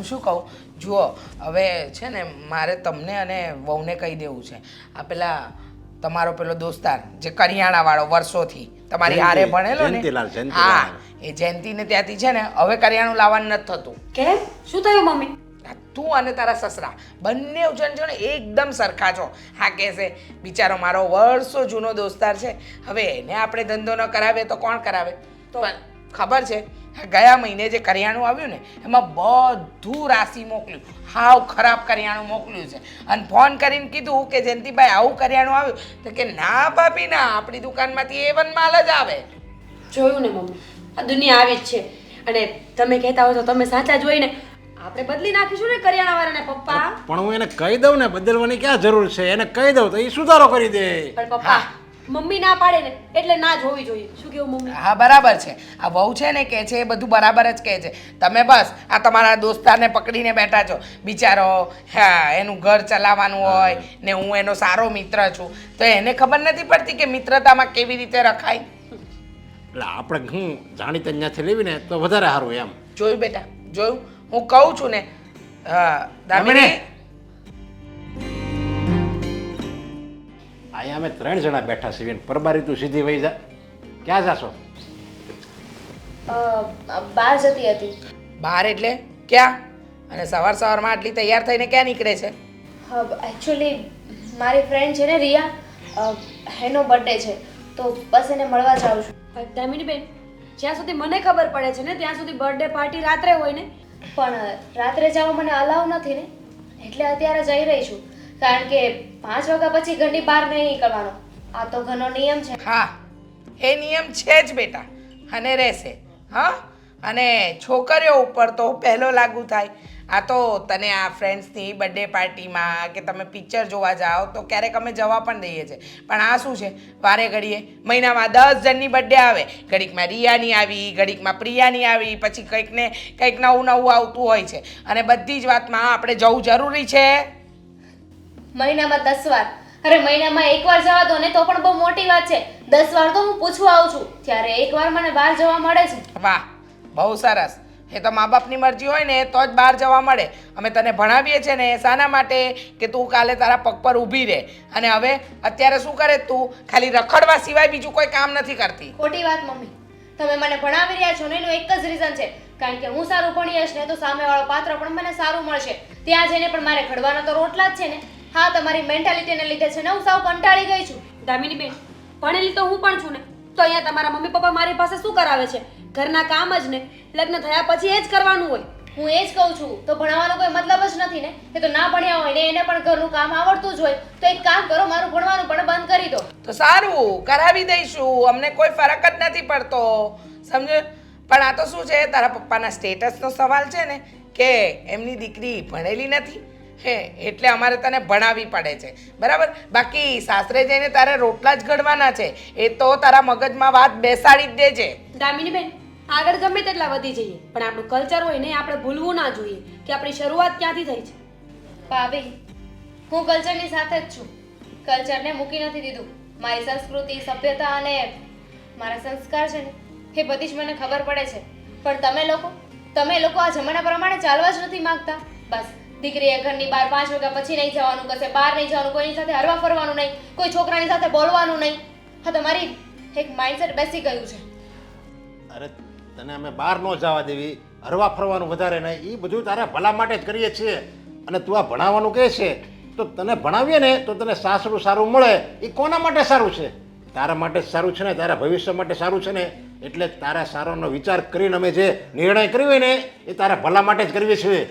હું શું કહું જુઓ હવે છે ને મારે તમને અને વહુને કહી દેવું છે આ પેલા તમારો પેલો દોસ્તાર જે કરિયાણાવાળો વર્ષોથી તમારી હારે ભણેલો ને હા એ જયંતીને ત્યાંથી છે ને હવે કરિયાણું લાવવાનું નથી થતું કેમ શું થયું મમ્મી તું અને તારા સસરા બંને જણ છો ને એકદમ સરખા છો હા કહેશે બિચારો મારો વર્ષો જૂનો દોસ્તાર છે હવે એને આપણે ધંધો ન કરાવે તો કોણ કરાવે તો ખબર છે ગયા મહિને જે કરિયાણું આવ્યું ને એમાં બધું રાશિ મોકલ્યું હાવ ખરાબ કરિયાણું મોકલ્યું છે અને ફોન કરીને કીધું કે જયંતિભાઈ આવું કરિયાણું આવ્યું તો કે ના ભાભી ના આપણી દુકાનમાંથી A1 માલ જ આવે જોયું ને મમ્મી આ દુનિયા આવી જ છે અને તમે કહેતા હો તો તમે સાચા જ હોય ને આપણે બદલી નાખીશું ને કરિયાણાવાળાને પપ્પા પણ હું એને કહી દઉં ને બદલવાની ક્યાં જરૂર છે એને કહી દઉં તો એ સુધારો કરી દે પણ પપ્પા મમ્મી ના પાડે ને એટલે ના જ હોવી જોઈએ શું કેવું મમ્મી હા બરાબર છે આ વહુ છે ને કે છે એ બધું બરાબર જ કહે છે તમે બસ આ તમારા દોસ્તારને પકડીને બેઠા છો બિચારો હા એનું ઘર ચલાવવાનું હોય ને હું એનો સારો મિત્ર છું તો એને ખબર નથી પડતી કે મિત્રતામાં કેવી રીતે રખાય એટલે આપણે હું જાણીતા ત્યાંથી લેવી ને તો વધારે સારું એમ જોયું બેટા જોયું હું કહું છું ને દામિની અહીંયા અમે 3 જણા બેઠા છીએ પરબારી તું સીધી વહી જા ક્યાં જાશો બહાર જતી હતી બહાર એટલે ક્યાં અને સવારમાં આટલી તૈયાર થઈને ક્યાં નીકળે છે એકચ્યુઅલી મારી ફ્રેન્ડ છે ને રિયા એનો બર્થડે છે તો બસ એને મળવા જાઉં છું દામિની બેન જ્યાં સુધી મને ખબર પડે છે ને ત્યાં સુધી બર્થડે પાર્ટી રાત્રે હોય ને પણ રાત્રે જવા મને અલાવ નથી ને એટલે અત્યારે જઈ રહી છું કારણ કે 5 વાગ્યા પછી ઘરની બહાર નહીં નીકળવાનો આ તો ઘરનો નિયમ છે હા એ નિયમ છે જ બેટા અને રહેશે હા અને છોકરીઓ ઉપર તો પહેલો લાગુ થાય આ તો તને આ ફ્રેન્ડ્સની બર્થડે પાર્ટીમાં કે તમે પિક્ચર જોવા જાઓ તો ક્યારેક અમે જવા પણ દઈએ છીએ પણ આ શું છે વારે ઘડીએ મહિનામાં 10 જણની બર્થડે આવે ઘડીકમાં રિયાની આવી ઘડીકમાં પ્રિયાની આવી પછી કંઈક નવું આવતું હોય છે અને બધી જ વાતમાં આપણે જવું જરૂરી છે મહિનામાં 10 વાર અરે મહિનામાં 1 વાર જવા દો ને તો પણ બહુ મોટી વાત છે 10 વાર તો હું પૂછવા આવું છું ત્યારે 1 વાર મને બહાર જવા મળે છે વાહ બહુ સરસ એ તો મા બાપની મરજી હોય ને તો જ બહાર જવા મળે અમે તને ભણાવીએ છીએ ને શાના માટે કે તું કાલે તારા પગ પર ઊભી રહે અને હવે અત્યારે શું કરે તું ખાલી રખડવા સિવાય બીજું કોઈ કામ નથી કરતી ખોટી વાત મમ્મી તમે મને ભણાવી રહ્યા છો ને એનું એક જ રીઝન છે કારણ કે હું સારું ભણી હશ ને તો સામેવાળો પાત્ર પણ મને સારું મળશે ત્યાં જઈને પણ મારે ઘડવાના તો રોટલા જ છે ને હા તમારી મેન્ટાલિટીને લીધે છે ને હું સાવ કંટાળી ગઈ છું દામિની બેન ભણેલી તો હું પણ છું ને તો અહીંયા તમારા મમ્મી પપ્પા મારી પાસે શું કરાવે છે ઘરના કામ જ ને લગ્ન થયા પછી એ જ કરવાનું હોય હું એ જ કહું છું તો ભણવાનો કોઈ મતલબ જ નથી ને એ તો ના ભણ્યા હોય ને એને પણ ઘરનું કામ આવડતું જ હોય તો એક કામ કરો મારું ભણવાનું પણ બંધ કરી દો તો સારું કરાવી દઈશું અમને કોઈ ફરક જ નથી પડતો સમજો પણ આ તો શું છે તારા પપ્પાના સ્ટેટસનો સવાલ છે ને કે એમની દીકરી ભણેલી નથી હે એટલે અમારે તને ભણાવવી પડે છે બરાબર બાકી સાસરે જઈને તારે રોટલા જ ઘડવાના છે એ તો તારા મગજમાં વાત બેસાડી જ દેજે દામિની બેન આગળ ગમે તેટલા વધી જઈએ પણ આપણું કલ્ચર હોય ને આપણે ભૂલવું ના જોઈએ કે આપણી શરૂઆત ક્યાંથી થઈ છે ભાભી હું કલ્ચરની સાથે જ છું કલ્ચરને મૂકી નથી દીધું મારી સંસ્કૃતિ સભ્યતા અને મારા સંસ્કાર છે ને એ બધી જ મને ખબર પડે છે પણ તમે લોકો આ જમાના પ્રમાણે ચાલવા જ નથી માંગતા બસ દીકરીએ ઘરની બહાર 5 વાગ્યા પછી નહીં જવાનું કશે બહાર નહીં જવાનું કોઈની સાથે હરવા ફરવાનું નહીં કોઈ છોકરાની સાથે બોલવાનું નહીં હા તમારી એક માઇન્ડસેટ બેસી ગયું છે અરે તને અમે બહાર ન જવા દેવી હરવા ફરવાનું વધારે નહીં એ બધું તારા ભલા માટે જ કરીએ છીએ અને તું આ ભણાવવાનું કહે છે તો તને ભણાવીએ ને તો તને સાસરું સારું મળે એ કોના માટે સારું છે તારા માટે જ સારું છે ને તારા ભવિષ્ય માટે સારું છે ને એટલે તારા સારાનો વિચાર કરીને અમે જે નિર્ણય કર્યો હોય ને એ તારા ભલા માટે જ કરીએ છીએ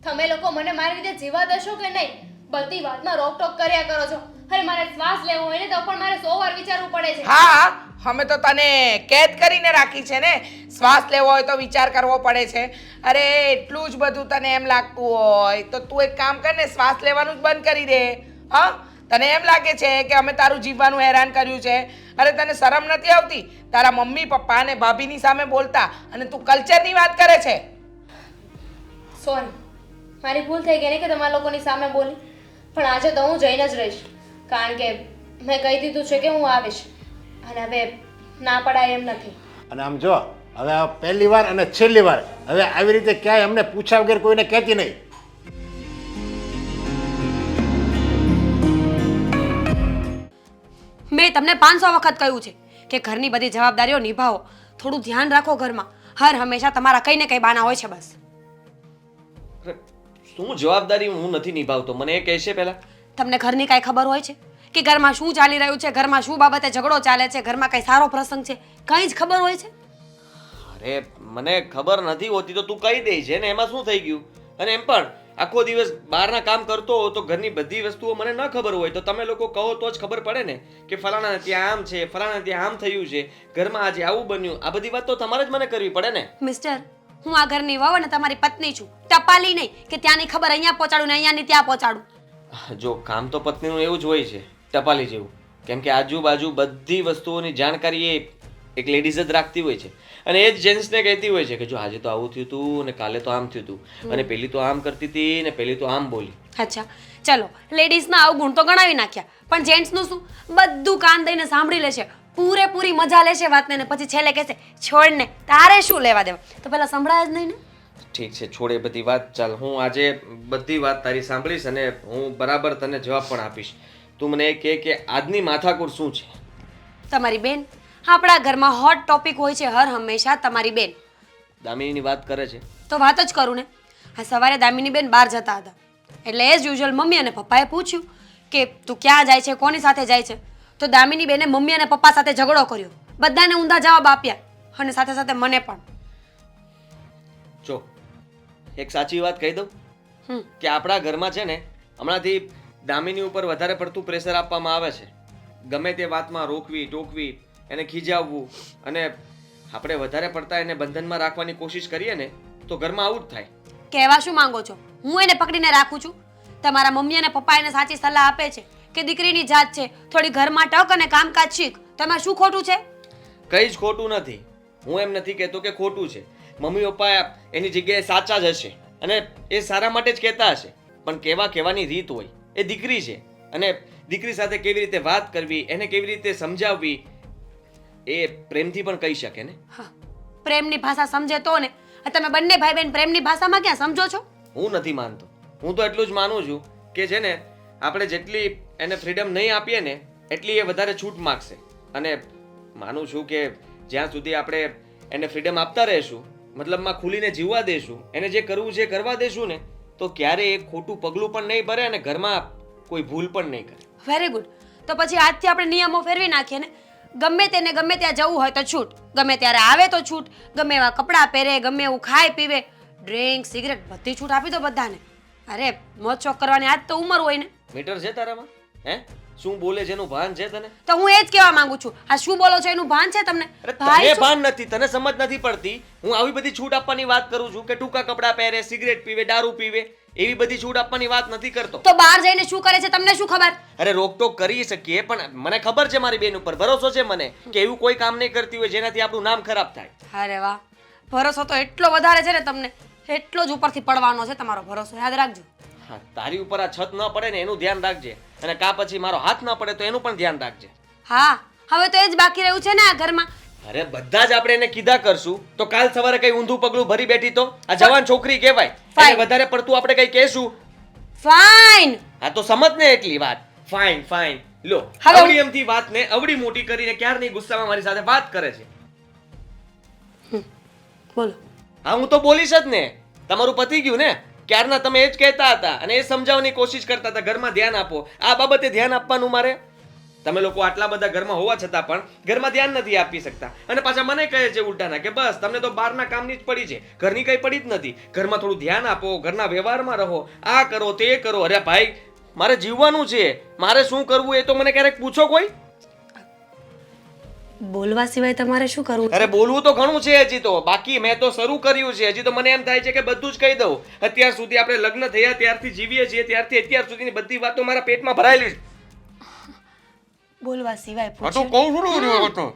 તમે લોકો મને મારી રીતે જીવા દેશો કે નહીં બધી વાતમાં રોકટોક કર્યા કરો છો અરે મારે શ્વાસ લેવો હોય ને તો પણ મારે 100 વાર વિચારવું પડે છે હા અમે તો તને કેદ કરીને રાખી છે ને શ્વાસ લેવો હોય તો વિચાર કરવો પડે છે અરે એટલું જ બધું તને એમ લાગતું હોય તો તું એક કામ કર ને શ્વાસ લેવાનું જ બંધ કરી દે હા તને એમ લાગે છે કે અમે તારું જીવવાનું હેરાન કર્યું છે અરે તને શરમ નથી આવતી તારા મમ્મી પપ્પા અને ભાભીની સામે બોલતા અને તું કલ્ચરની વાત કરે છે સોરી મારી ભૂલ થઈ ગઈ ને કે તમારા લોકોની સામે બોલી પણ આજે તો હું જઈને જ રહીશ કારણ કે મેં કહી દીધું છે કે હું આવીશ અને હવે ના પડાય એમ નથી અને આમ જો હવે આ પહેલી વાર અને છેલ્લી વાર હવે આવી રીતે ક્યાંય અમને પૂછ્યા વગર કોઈને કહેતી નહીં. મેં તમને 500 વખત કહ્યું છે કે ઘરની બધી જવાબદારીઓ નિભાવો, થોડું ધ્યાન રાખો ઘરમાં. હર હંમેશા તમારા કંઈ ને કંઈ બાના હોય છે બસ. અરે, શું જવાબદારી હું નથી નિભાવતો મને એ કહેશે પહેલા. તમને ઘરની કાંઈ ખબર હોય છે કે ઘરમાં શું ચાલી રહ્યું છે, ઘરમાં શું બાબતે ઝઘડો ચાલે છે, ઘરમાં કંઈ સારો પ્રસંગ છે, કંઈ જ ખબર હોય છે? અરે મને ખબર નથી હોતી તો તું કહી દે છે ને એમાં શું થઈ ગયું. અને એમ પણ આખો દિવસ બહારના કામ કરતો હો તો ઘરની બધી વસ્તુઓ મને ન ખબર હોય તો તમે લોકો કહો તો જ ખબર પડે ને કે ફલાણા ત્યાં આમ છે, ફલાણા ત્યાં આમ થયું છે, ઘરમાં આજે આવું બન્યું. આ બધી વાત તો તમારે જ મને કરવી પડે ને. મિસ્ટર, હું આ ઘરની વહુ અને તમારી પત્ની છું, ટપાલી નહીં કે ત્યાંની ખબર અહીંયા પહોંચાડું ને અહીંયાની ત્યાં પહોંચાડું. જો કામ તો પત્નીનું એવું જ હોય છે ટપાલી જેવું, કેમ કે આજુબાજુ બધી વસ્તુઓની જાણકારી એ એક લેડીઝ જ રાખતી હોય છે અને એ જ જેન્ટ્સને કહેતી હોય છે કે જો આજે તો આવું થયું હતું અને કાલે તો આમ થયું હતું અને પેલી તો આમ કરતી હતી ને પેલી તો આમ બોલી. અચ્છા ચલો, લેડીઝના અવગુણ તો ગણાવી નાખ્યા, પણ જેન્ટ્સનું શું? બધું કાન દઈને સાંભળી લેશે, પૂરેપૂરી મજા લેશે વાતને ને પછી છેલ્લે કહેશે છોડ ને તારે શું લેવા દેવા. તો પહેલા સંભળાય જ નહીં ને. ઠીક છે, છોડ એ બધી વાત. ચાલ હું આજે બધી વાત તારી સાંભળીશ અને હું બરાબર તને જવાબ પણ આપીશ. તું મને એ કહે કે આજની માથાકૂટ શું છે? તમારી બેન આપણા ઘરમાં હોટ ટોપિક હોય છે હર હંમેશા. તમારી બેન દામિનીની વાત કરે છે. તો વાત જ કરું ને. આ સવારે દામિની બેન બહાર જતા હતા એટલે એઝ યુઝ્યુઅલ મમ્મી અને પપ્પાએ પૂછ્યું કે તું ક્યાં જાય છે, કોની સાથે જાય છે. તો દામિની બેને મમ્મી અને પપ્પા સાથે ઝઘડો કર્યો, બધાને ઊંધા જવાબ આપ્યા અને સાથે સાથે મને પણ. જો એક સાચી વાત કહી દઉં કે આપણા ઘરમાં છે ને હમણાંથી દામિની ઉપર વધારે પડતું પ્રેશર આપવામાં આવે છે. ગમે તે વાતમાં રોકવી ટોકવી, એને ખીજાવવું અને આપણે વધારે પડતા એને બંધનમાં રાખવાની કોશિશ કરીએ ને તો ઘરમાં આવું જ થાય. કહેવા શું માંગો છો? હું એને પકડીને રાખું છું? તમારા મમ્મી અને પપ્પા એને સાચી સલાહ આપે છે કે દીકરીની જાત છે, થોડી ઘરમાં ટક અને કામકાજ શીખ. તેમાં શું ખોટું છે? કંઈ જ ખોટું નથી. હું એમ નથી કહેતો કે ખોટું છે. મમ્મી પપ્પા એની જગ્યાએ સાચા જ હશે અને એ સારા માટે જ કહેતા હશે, પણ કહેવાની રીત હોય. એ દીકરી છે અને દીકરી સાથે કેવી રીતે વાત કરવી, એને કેવી રીતે સમજાવવી એ પ્રેમથી પણ કહી શકે ને. હા, પ્રેમની ભાષા સમજે તો ને. તમે બંને ભાઈ બહેન પ્રેમની ભાષામાં ક્યાં સમજો છો? હું નથી માનતો. હું તો એટલું જ માનું છું કે છે ને આપણે જેટલી એને ફ્રીડમ નહીં આપીએ ને એટલી એ વધારે છૂટ માગશે. અને માનું છું કે જ્યાં સુધી આપણે એને ફ્રીડમ આપતા રહીશું, મતલબમાં ખુલીને જીવવા દેશું, એને જે કરવું છે કરવા દેશું ને તો ક્યારેય એક ખોટું પગલું પણ નહીં ભરે અને ઘરમાં કોઈ ભૂલ પણ નહીં કરે. Very good. તો પછી આજથી આપણે નિયમો ફેરવી નાખીએ ને. ગમે તેને ગમે ત્યાં જવું હોય તો છૂટ, ગમે ત્યારે આવે તો છૂટ, ગમે એવા કપડાં પહેરે, ગમે એવું ખાય પીવે, ડ્રિંક સિગરેટ બધી છૂટ આપી દો બધાને. અરે મોજ શોખ કરવાની આજ તો ઉંમર હોય ને. મીટર છે તારામાં? હે શું બોલે છે એનું ભાન છે તને? તો હું એ જ કહેવા માંગુ છું. આ શું બોલો છો એનું ભાન છે તમને? અરે ભાઈ તને છો? ભાન નથી, તને સમજ નથી પડતી. હું આવી બધી છૂટ આપવાની વાત કરું છું કે ટૂંકા કપડાં પહેરે, સિગરેટ પીવે, દારૂ પીવે, એવી બધી છૂટ આપવાની વાત નથી કરતો. તો બહાર જઈને શું કરે છે તમને શું ખબર? અરે રોકટોક કરી શકીએ પણ મને ખબર છે, મારી બેન ઉપર ભરોસો છે મને કે એવું કોઈ કામ નહીં કરતી હોય જેનાથી આપણું નામ ખરાબ થાય. અરે વાહ, ભરોસો તો એટલો વધારે છે ને તમને, એટલો જ ઉપરથી પડવાનો છે તમારો ભરોસો, યાદ રાખજો. હા, તારી ઉપર આ છત ન પડે ને એનું ધ્યાન રાખજે અને કા પછી મારો હાથ ન પડે તો એનું પણ ધ્યાન રાખજે. હા, હવે તો એ જ બાકી રહ્યું છે ને આ ઘરમાં. અરે બધા જ આપણે એને કીધા કરશું તો કાલ સવારે કઈ ઊંધું પગલું ભરી બેઠી તો આ જવાન છોકરી કહેવાય. Fine. એને વધારે પડતું આપણે કઈ કહેશું ફાઇન. હા તો સમજ ને એટલી વાત. ફાઇન ફાઇન લો હવે- અવડી એમથી વાતને અવડી મોટી કરીને ક્યારની ગુસ્સામાં મારી સાથે વાત કરે છે. બોલો. હા હું તો બોલીશ જ ને. તમારું પતી ગયું ને ક્યારના તમે એ જ કહેતા હતા અને એ સમજાવવાની કોશિશ કરતા હતા ઘરમાં ધ્યાન આપો. આ બાબતે ધ્યાન આપવાનું મારે. તમે લોકો આટલા બધા ઘરમાં હોવા છતાં પણ ઘરમાં ધ્યાન નથી આપી શકતા અને પાછા મને કહે છે ઉલટાના કે બસ તમને તો બહારના કામની જ પડી છે, ઘરની કઈ પડી જ નથી. ઘરમાં થોડું ધ્યાન આપો, ઘરના વ્યવહારમાં રહો, આ કરો તે કરો. અરે ભાઈ મારે જીવવાનું છે, મારે શું કરવું એ તો મને ક્યારેક પૂછો કોઈ. બોલવા સિવાય તમારે શું કરવું? અરે બોલવું તો ઘણું છે હજી તો બાકી. મેં તો શરૂ કર્યું છે, હજી તો મને એમ થાય છે કે બધું જ કહી દઉં. અત્યાર સુધી આપણે લગ્ન થયા ત્યારથી જીવીએ છીએ ત્યારથી અત્યાર સુધીની બધી વાતો મારા પેટમાં ભરાયેલી છે. બોલવા સિવાય આ તો પૂછે. કહું છું ને આ તો.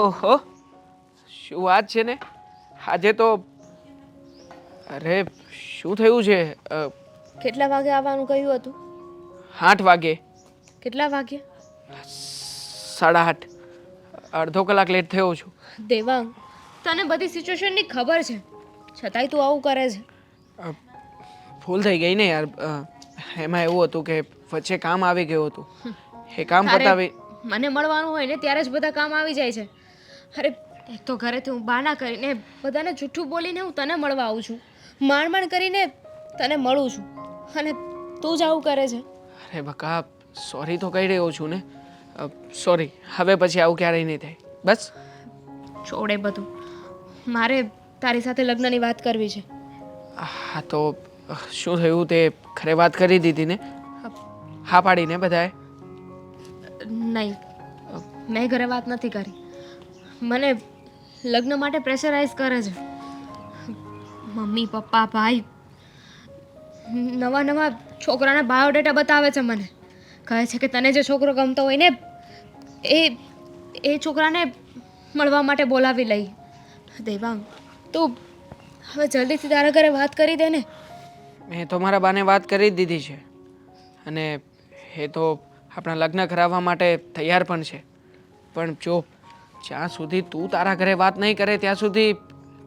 ઓહો, શું વાત છે ને આજે તો. અરે શું થયું છે? કેટલા વાગે આવવાનું કહ્યું હતું? 8 વાગે. કેટલા વાગે? 8:30. અડધો કલાક લેટ થયો છું. દેવાંગ, તને બધી સિચ્યુએશનની ખબર છે, છતાંય તું આવું કરે છે. ભૂલ થઈ ગઈ ને યાર. એમાં એવું હતું કે વચ્ચે કામ આવી ગયું હતું. એ કામ તારે પતાવી. મને મળવાનું હોય ને ત્યારે જ બધા કામ આવી જાય છે. અરે એક તો ઘરેથી હું બહાના કરીને બધાને જૂઠું બોલીને હું તને મળવા આવું છું, માંડ કરીને તને મળું છું, અને તું જ આવું કરે છે. અરે બકા, સોરી તો કહી રહ્યો છું ને. સોરી. હવે પછી આવું ક્યારેય નહીં થાય. બસ. છોડે બધું, મારે તારી સાથે લગ્નની વાત કરવી છે. હા તો શું થયું તે ઘરે વાત કરી દીધી ને? હા પાડીને બધાએ? નહીં, મેં ઘરે વાત નથી કરી. મને લગ્ન માટે પ્રેશરાઇઝ કરે છે. મમ્મી પપ્પા ભાઈ નવા નવા છોકરાના બાયોડેટા બતાવે છે મને. કહે છે કે તને જે છોકરો ગમતો હોય ને એ છોકરાને મળવા માટે બોલાવી લઈ. દેવાંગ, તું હવે જલ્દીથી તારા ઘરે વાત કરી દે ને. મેં તો મારા બાને વાત કરી જ દીધી છે, અને એ તો આપણા લગ્ન કરાવવા માટે તૈયાર પણ છે. પણ જો જ્યાં સુધી તું તારા ઘરે વાત નહીં કરે ત્યાં સુધી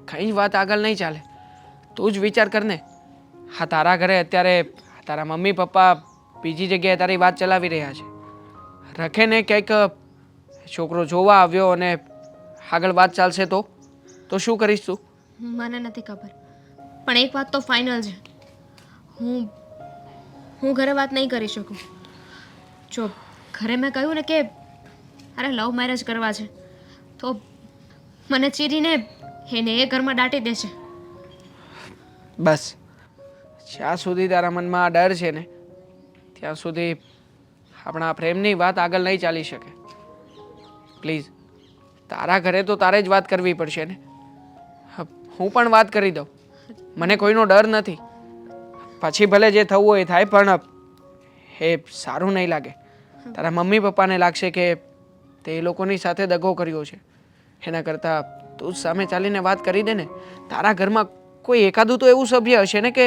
કંઈ જ વાત આગળ નહીં ચાલે. તું જ વિચાર કર ને. હા, તારા ઘરે અત્યારે તારા મમ્મી પપ્પા બીજી જગ્યાએ તારી વાત ચલાવી રહ્યા છે. રખે ને કંઈક છોકરો જોવા આવ્યો અને આગળ વાત ચાલશે તો શું કરીશ તું? મને નથી ખબર, પણ એક વાત તો ફાઇનલ છે. હું ઘરે વાત નહીં કરી શકું. જો ઘરે મેં કહ્યું ને કે અરે લવ મેરેજ કરવા છે, તો મને ચીરીને એને એ ઘરમાં દાટી દેશે. બસ, જ્યાં સુધી તારા મનમાં આ ડર છે ને ત્યાં સુધી આપણા પ્રેમની વાત આગળ નહીં ચાલી શકે. પ્લીઝ, તારા ઘરે તો તારે જ વાત કરવી પડશે ને. હું પણ વાત કરી દઉં. મને કોઈનો ડર નથી. પછી ભલે જે થવું હોય એ થાય, પણ એ સારું નહીં લાગે. તારા મમ્મી પપ્પાને લાગશે કે તે એ લોકોની સાથે દગો કર્યો છે. એના કરતાં તું જ સામે ચાલીને વાત કરી દે ને. તારા ઘરમાં કોઈ એકાદું તો એવું સભ્ય હશે ને કે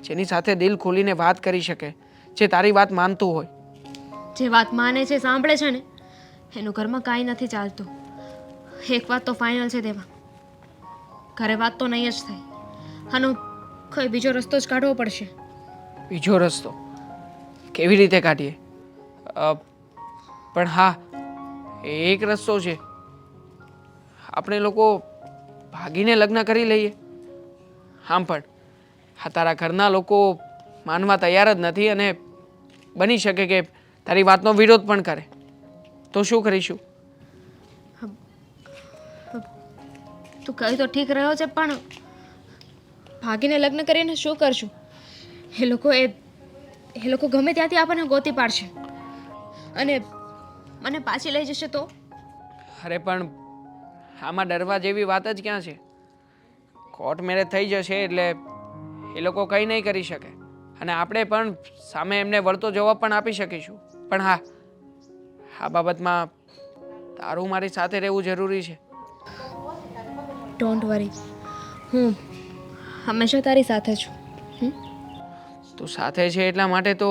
જેની સાથે દિલ ખોલીને વાત કરી શકે, જે તારી વાત માનતું હોય. જે વાત માને છે, સાંભળે છે ને, એનું ઘરમાં કાંઈ નથી ચાલતું. એક વાત તો ફાઇનલ છે દેવા, ઘરે વાત તો નહીં જ થાય. આનો કોઈ બીજો રસ્તો જ કાઢવો પડશે. બીજો રસ્તો કેવી રીતે કાઢીએ? પણ હા, એક રસ્તો છે. આપણે લોકો ભાગીને લગ્ન કરી લઈએ. આમ પણ હા, તારા ઘરના લોકો માનવા તૈયાર જ નથી, અને બની શકે કે તારી વાતનો વિરોધ પણ કરે. તો શું કરીશું? તું કહી તો ઠીક રહ્યો છે, પણ ભાગીને લગ્ન કરીને શું કરશું? એ લોકો ગમે ત્યાંથી આપણને ગોતી પાડશે અને મને પાછી લઈ જશે તો? અરે પણ આમાં ડરવા જેવી વાત જ ક્યાં છે? કોર્ટ મેરેજ થઈ જશે એટલે એ લોકો કંઈ નહીં કરી શકે, અને આપણે પણ સામે એમને વળતો જવાબ પણ આપી શકીશું. પણ હા, આ બાબતમાં તારું મારી સાથે રહેવું જરૂરી છે. ડોન્ટ વરી, હું હંમેશા તારી સાથે છું. તું સાથે છે એટલા માટે તો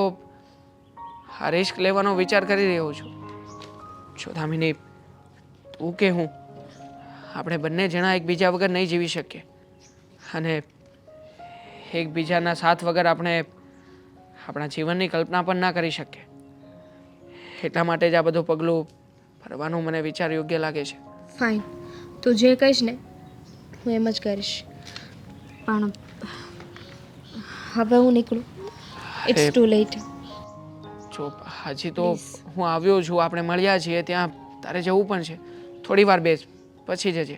આ રિસ્ક લેવાનો વિચાર કરી રહ્યો છું. જો દામિની, તું કે હું, આપણે બંને જણા એકબીજા વગર નહીં જીવી શકીએ, અને એકબીજાના સાથ વગર આપણે આપણા જીવનની કલ્પના પણ ના કરી શકીએ. એટલા માટે જ આ બધું પગલું ભરવાનું મને વિચાર યોગ્ય લાગે છે. ફાઇન, તું જે કહીશ ને હું એમ જ કરીશ. પણ હવે હું નીકળું. It's too late. જો હજી તો હું આવ્યો છું, આપણે મળ્યા છીએ, ત્યાં તારે જવું પણ છે. થોડી વાર બેસ, પછી જજે.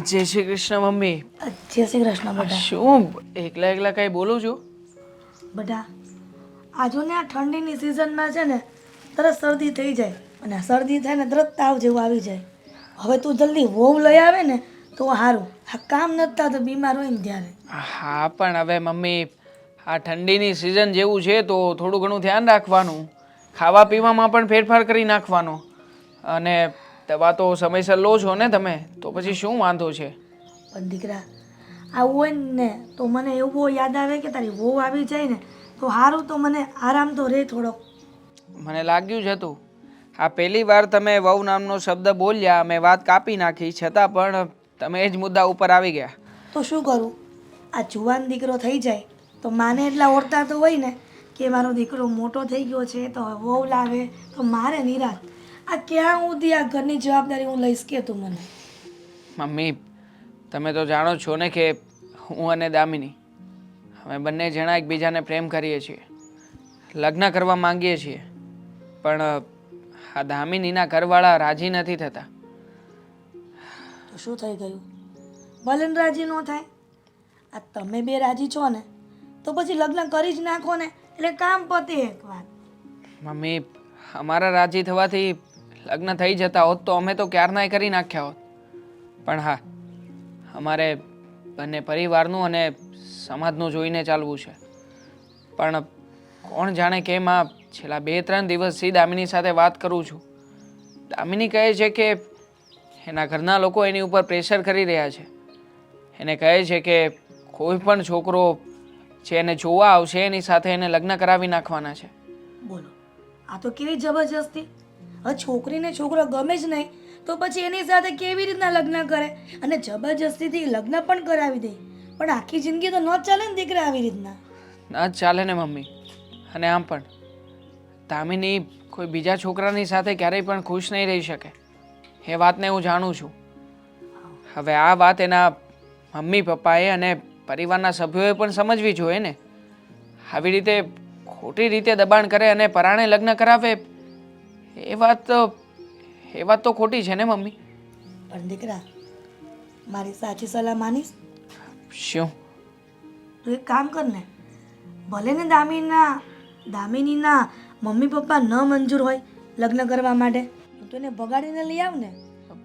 જય શ્રી કૃષ્ણ મમ્મી. જય શ્રી કૃષ્ણ બેટા. શું એકલા એકલા કઈ બોલું છું? બેટા, આ જો ને આ ઠંડીની સિઝનમાં છે ને તરત શરદી થઈ જાય, અને આ શરદી થાય ને તરત તાવ જેવું આવી જાય. હવે તું જલ્દી વહુ લઈ આવે ને તો સારું. આ કામ નથી થતું બીમાર હોય ને ત્યારે. હા, પણ હવે મમ્મી આ ઠંડીની સિઝન જેવું છે તો થોડું ઘણું ધ્યાન રાખવાનું. ખાવા પીવામાં પણ ફેરફાર કરી નાખવાનો, અને દવા તો સમયસર લો છો ને તમે, તો પછી શું વાંધો છે? પણ દીકરા આવું હોય ને તો મને એવું બહુ યાદ આવે કે તારી વહુ આવી જાય ને તો સારું, તો મને આરામ તો રહે થોડોક. મને લાગ્યું જ હતું. આ પહેલી વાર તમે વહુ નામનો શબ્દ બોલ્યા, મેં વાત કાપી નાખી, છતાં પણ તમે એ જ મુદ્દા ઉપર આવી ગયા. તો શું કરું, આ જુવાન દીકરો થઈ જાય તો માને એટલા ઓળતા તો હોય ને કે મારો દીકરો મોટો થઈ ગયો છે તો હવે વહુ લાવે તો મારે નિરાત. આ ક્યાં સુધી આ ઘરની જવાબદારી હું લઈશ કે તું મને? મમ્મી, તમે તો જાણો છો ને કે હું અને દામિની અમે બંને જણા એકબીજાને પ્રેમ કરીએ છીએ, લગ્ન કરવા માંગીએ છીએ, પણ આ દામિનીના ઘરવાળા રાજી નથી થતા. તો શું થઈ ગયું? ભલે ને રાજી ન થાય, આ તમે બે રાજી છો ને તો પછી લગ્ન કરી જ નાખો ને, એટલે કામ પતે એક વાત. મમ્મી, અમારા રાજી થવાથી લગ્ન થઈ જતા હોત તો અમે તો ક્યારનાય કરી નાખ્યા હોત, પણ હા, અમારે બંને પરિવારનું અને સમાજનું જોઈને ચાલવું છે. પણ કોણ જાણે કેમ આ છેલ્લા 2-3 દિવસથી દામિની સાથે વાત કરું છું. દામિની કહે છે કે એના ઘરના લોકો એની ઉપર પ્રેશર કરી રહ્યા છે. એને કહે છે કે કોઈ પણ છોકરો જે એને જોવા આવશે એની સાથે એને લગ્ન કરાવી નાખવાના છે. બોલો, આ તો કેવી જબરજસ્તી! હવે છોકરીને છોકરો ગમે જ નહીં તો પછી એની સાથે કેવી રીતના લગ્ન કરે, અને જબરજસ્તીથી લગ્ન પણ કરાવી દે. પણ આખી જિંદગી તો ન જ ચાલે ને દીકરા આવી રીતના. ના જ ચાલે ને મમ્મી. અને આમ પણ દામિની કોઈ બીજા છોકરાની સાથે ક્યારેય પણ ખુશ નહીં રહી શકે, એ વાતને હું જાણું છું. હવે આ વાત એના મમ્મી પપ્પાએ અને પરિવારના સભ્યોએ પણ સમજવી જોઈએ ને. આવી રીતે ખોટી રીતે દબાણ કરે અને પરાણે લગ્ન કરાવે, એ વાત તો ખોટી છે ને મમ્મી. પણ દીકરા, મારી સાચી સલાહ માનીશ? શું? તું એક કામ કર ને, ભલે ને દામિનીના મમ્મી પપ્પા ન મંજૂર હોય લગ્ન કરવા માટે, તું એને ભગાડીને લઈ આવ ને,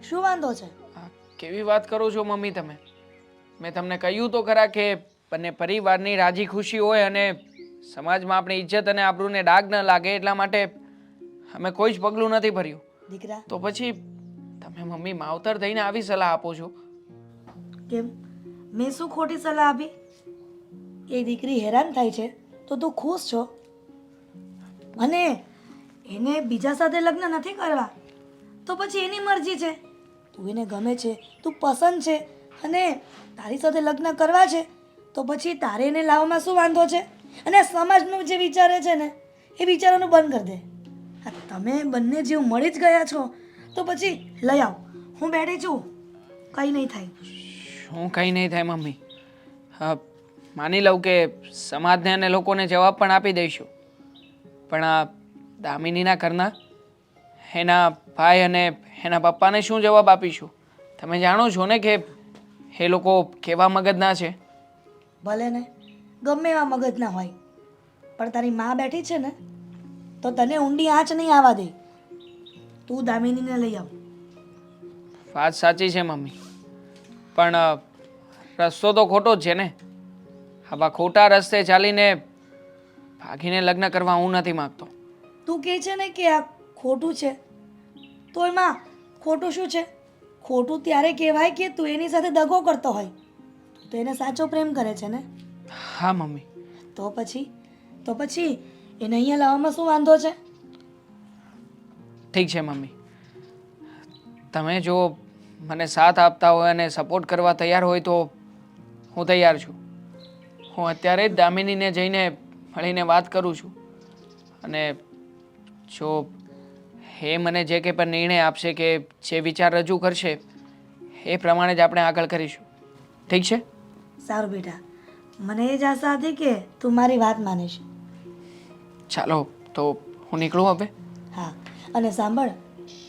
શું વાંધો છે? આ કેવી વાત કરો છો મમ્મી તમે? મેં તમને કહ્યું તો ખરા કે બંને પરિવારની રાજી ખુશી હોય અને સમાજમાં આપણી ઇજ્જત અને આબરૂને ડાઘ ન લાગે એટલા માટે અમે કોઈ જ પગલું નથી ભર્યું. દીકરા તો પછી તમે મમ્મી માવતર થઈને આવી સલાહ આપો છો? કેમ, મેં શું ખોટી સલાહ આપી? એ દીકરી હેરાન થાય છે તો તું ખુશ છો, અને એને બીજા સાથે લગ્ન નથી કરવા તો પછી એની મરજી છે. તું એને ગમે છે, તું પસંદ છે, અને તારી સાથે લગ્ન કરવા છે તો પછી તારે એને લાવવામાં શું વાંધો છે? અને સમાજનું જે વિચારે છે ને એ વિચારવાનું બંધ કરી દે. આ તમે બંને જેવ મળી જ ગયા છો તો પછી લઈ આવ, હું બેઠી છું, કંઈ નહીં થાય. શું કંઈ નહીં થાય મમ્મી? હા, માની લઉં કે સમાજને અને લોકોને જવાબ પણ આપી દઈશું, પણ આ દામિનીના ઘરના એના ભાઈ અને એના પપ્પાને શું જવાબ આપીશું? તમે જાણો છો ને કે એ લોકો કેવા મગજના છે. ભલે ને ગમે એવા મગજના હોય, પણ તારી માં બેઠી છે ને તો તને ઊંડી આંચ નહીં આવવા દે. તું દામિનીને લઈ આવ. વાત સાચી છે મમ્મી, પણ રસ્તો તો ખોટો જ છે ને. આવા ખોટા રસ્તે ચાલીને ભાગીને લગ્ન કરવા હું નથી માગતો. તું કહે છે ને કે આ ખોટું છે, તો એમાં ખોટું શું છે? ખોટું ત્યારે કહેવાય કે તું એની સાથે દગો કરતો હોય. તું તો એને સાચો પ્રેમ કરે છે ને. હા મમ્મી. તો પછી એને અહીંયા લાવવામાં શું વાંધો છે? ઠીક છે મમ્મી, તમે જો મને સાથ આપતા હોય અને સપોર્ટ કરવા તૈયાર હોય તો હું તૈયાર છું. હું અત્યારે જ દામિનીને જઈને મળીને વાત કરું છું, અને જો એ મને જે કંઈ પણ નિર્ણય આપશે કે જે વિચાર રજૂ કરશે એ પ્રમાણે જ આપણે આગળ કરીશું. ઠીક છે? સારું બેટા, મને એ જ આશા હતી કે તું મારી વાત માનીશ. ચાલો તો હું નીકળું હવે. હા, અને સાંભળ,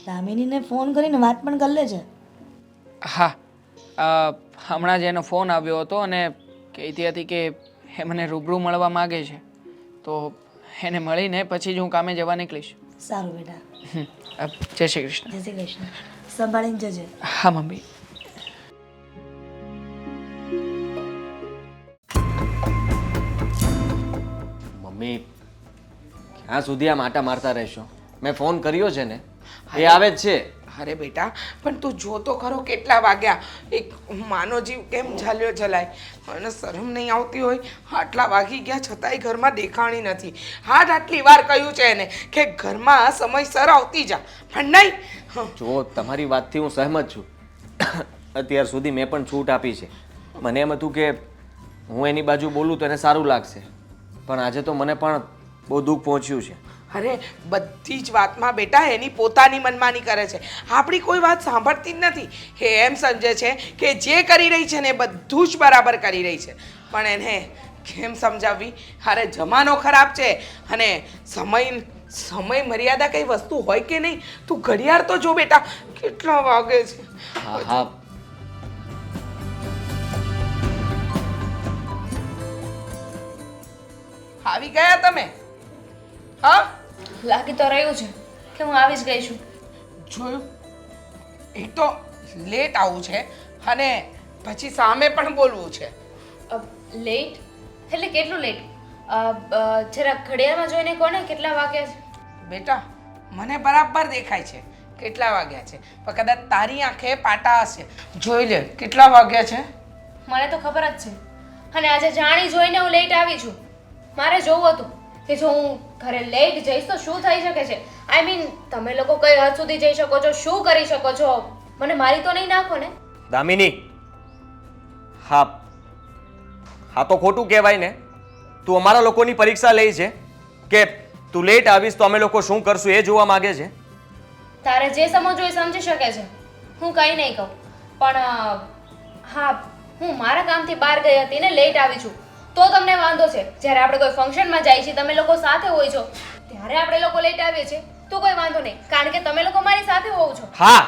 દામિનીને ફોન કરીને વાત પણ કરી લેજે. હા, હમણાં જ એનો ફોન આવ્યો હતો અને કહેતી હતી કે એ મને રૂબરૂ મળવા માગે છે, તો એને મળીને પછી જ હું કામે જવા નીકળીશ. સારું બેટા. જય શ્રી કૃષ્ણ. જય શ્રી કૃષ્ણ. સંભાળીને જજે. હા મમ્મી. મમ્મી, ક્યાં સુધી આમ આટા મારતા રહેશો? મેં ફોન કર્યો છે ને, એ આવે જ છે. અરે બેટા પણ તું જો તો ખરો કેટલા વાગ્યા એક માનો જીવ કેમ ઝાલ્યો જલાય અને શરમ નહીં આવતી હોય આટલા વાગી ગયા છતાંય ઘરમાં દેખાણી નથી આટલી વાર કહ્યું છે એને કે ઘરમાં સમયસર આવતી જા પણ નહીં જો તમારી વાતથી હું સહમત છું અત્યાર સુધી મેં પણ છૂટ આપી છે મને એમ હતું કે હું એની બાજુ બોલું તો એને સારું લાગશે પણ આજે તો મને પણ બહુ દુઃખ પહોંચ્યું છે અરે બધી જ વાતમાં બેટા એની પોતાની મનમાની કરે છે આપણી કોઈ વાત સાંભળતી જ નથી એ એમ સમજે છે કે જે કરી રહી છે ને એ બધું જ બરાબર કરી રહી છે પણ એને કેમ સમજાવવી અરે જમાનો ખરાબ છે અને સમય મર્યાદા કઈ વસ્તુ હોય કે નહીં તું ઘડિયાળ તો જો બેટા કેટલા વાગે છે હા હા આવી ગયા તમે હા લાગી તો રહ્યું છે કે હું આવી જ ગઈ છું. જોયું એક તો લેટ આવું છે અને પછી સામે પણ બોલવું છે લેટ એટલે કેટલું લેટ? જરા ઘડિયાળમાં જોઈને કોને કેટલા વાગ્યા છે? બેટા મને બરાબર દેખાય છે કેટલા વાગ્યા છે પણ કદાચ તારી આંખે પાટા હશે જોઈ લે કેટલા વાગ્યા છે મને તો ખબર જ છે અને આજે જાણી જોઈને હું લેટ આવી છું. મારે જોવું હતું કે જો હું ઘરે લેટ જઈશ તો શું થઈ શકે છે. આઈ મીન તમે લોકો કઈ હદ સુધી જઈ શકો છો, શું કરી શકો છો? મને મારી તો નહીં નાખો ને. દામિની હા હા તો ખોટું કહેવાય ને તું અમારા લોકોની પરીક્ષા લઈ છે કે તું લેટ આવીશ તો અમે લોકો શું કરશું એ જોવા માંગે છે. તારે જે સમજવું એ સમજી શકે છે, હું કંઈ નહીં કહું. પણ હા, હું મારા કામથી બહાર ગઈ હતી ને લેટ આવી છું તો તમને વાંધો છે. જ્યારે આપણે કોઈ ફંક્શનમાં જઈએ છીએ, તમે લોકો સાથે હોય છો, ત્યારે આપણે લોકો લેટ આવીએ છીએ તો કોઈ વાંધો નહીં, કારણ કે તમે લોકો મારી સાથે હોવ છો. હા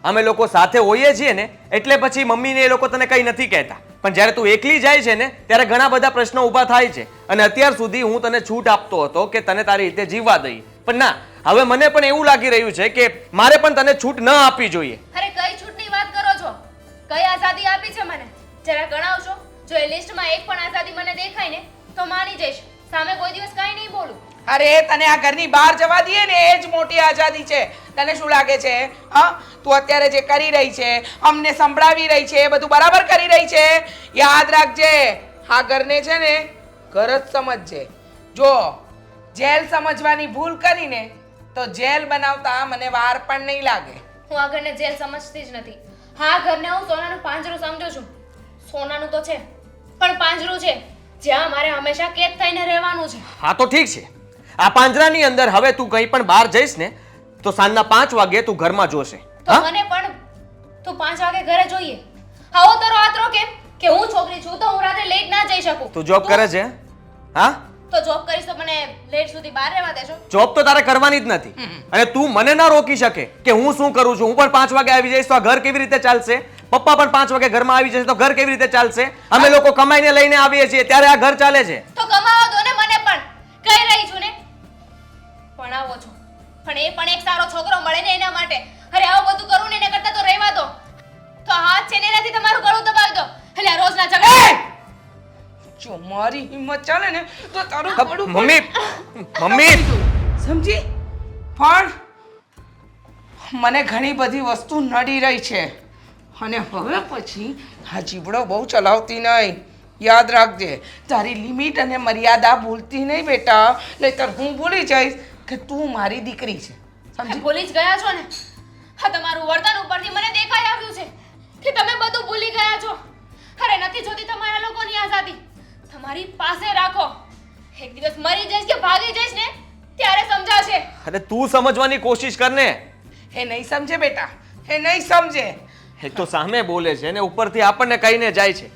અમે લોકો સાથે હોઈએ છીએ ને એટલે પછી મમ્મીને એ લોકો તને કંઈ નથી કહેતા, પણ જ્યારે તું એકલી જાય છે ને ત્યારે ઘણા બધા પ્રશ્નો ઊભા થાય છે. અને અત્યાર સુધી હું તને છૂટ આપતો હતો કે તને તારી રીતે જીવવા દઈએ, પણ ના, હવે મને પણ એવું લાગી રહ્યું છે કે મારે પણ તને છૂટ ન આપવી જોઈએ. અરે કઈ છૂટની વાત કરો છો? કઈ આઝાદી આપી છે મને? જરા ગણાવશો? જો એ લિસ્ટમાં એક પણ આઝાદી મને દેખાય ને તો માની જઈશ, સામે કોઈ દિવસ કાંઈ નહીં બોલું. અરે તને આ ઘરની બહાર જવા દઈએ ને એ જ મોટી આઝાદી છે. તને શું લાગે છે? હા, તું અત્યારે જે કરી રહી છે, અમને સંભળાવી રહી છે, એ બધું બરાબર કરી રહી છે. યાદ રાખજે, આ ઘરને છે ને ઘર જ સમજજે. જો જેલ સમજવાની ભૂલ કરીને તો જેલ બનાવતા મને વાર પણ નહીં લાગે. હું આ ઘરને જેલ સમજતી જ નથી. હા, ઘરને હું સોનાનું પાંજરું સમજુ છું. સોનાનું તો છે પણ પાંજરું છે જ્યાં મારે હંમેશા કેદ થઈને રહેવાનું છે. હા તો ઠીક છે, આ પાંજરાની અંદર હવે તું કંઈ પણ બહાર જઈશ ને તો સાંજના 5 વાગે તું ઘરમાં જોશે. તો મને પણ તું 5 વાગે ઘરે જોઈએ. આવો તારો આતરો કેમ કે હું છોકરી છું તો હું રાતે લેટ ના જઈ શકું? તું જોબ કરે છે? હા તો જોબ કરીશ તો મને લેટ સુધી બહાર રહેવા દેશો? જોબ તો તારે કરવાની જ નથી અને તું મને ના રોકી શકે કે હું શું કરું છું. હું પણ 5 વાગે આવી જઈશ તો આ ઘર કેવી રીતે ચાલશે? પપ્પા પણ 5 વાગે ઘરમાં આવી જશે તો ઘર કેવી રીતે ચાલશે? અમે લોકો કમાઈને લઈને આવીએ છીએ ત્યારે આ ઘર ચાલે છે. તો કમાવા દો ને મને પણ. કહી રહી છું ને, ભણાવો છો પણ એ પણ એક સારો છોકરો મળે ને એના માટે. અરે આવું બધું કરું ને એના કરતા તો રહેવા દો. તો હાથ છે ને એનાથી તમારું ગળું દબાવી દો. એટલે આ રોજના ઝઘડા. જો મારી હિંમત ચાલે ને તો તારું ગળું મમ્મી સમજી. પણ મને ઘણી બધી વસ્તુ નડી રહી છે અને હવે પછી આ જીબડો બહુ ચલાવતી નહીં. યાદ રાખજે, તારી લિમિટ અને મર્યાદા ભૂલતી નહીં બેટા, નહીંતર હું ભૂલી જઈશ કે તું મારી દીકરી છે. સમજી? ભૂલી જ ગયા છો ને. હા, તમારું વર્તન ઉપરથી મને દેખાઈ આવ્યું છે કે તમે બધું ભૂલી ગયા છો. અરે નથી જોતી તમારા લોકોની આઝાદી, તમારી પાસે રાખો. એક દિવસ મરી જઈશ કે ભાગી જઈશ ને ત્યારે સમજાશે. અરે તું સમજવાની કોશિશ કર ને. એ નહીં સમજે બેટા, એ નહીં સમજે. એક તો સામે બોલે છે અને ઉપરથી આપણને કહીને જાય છે.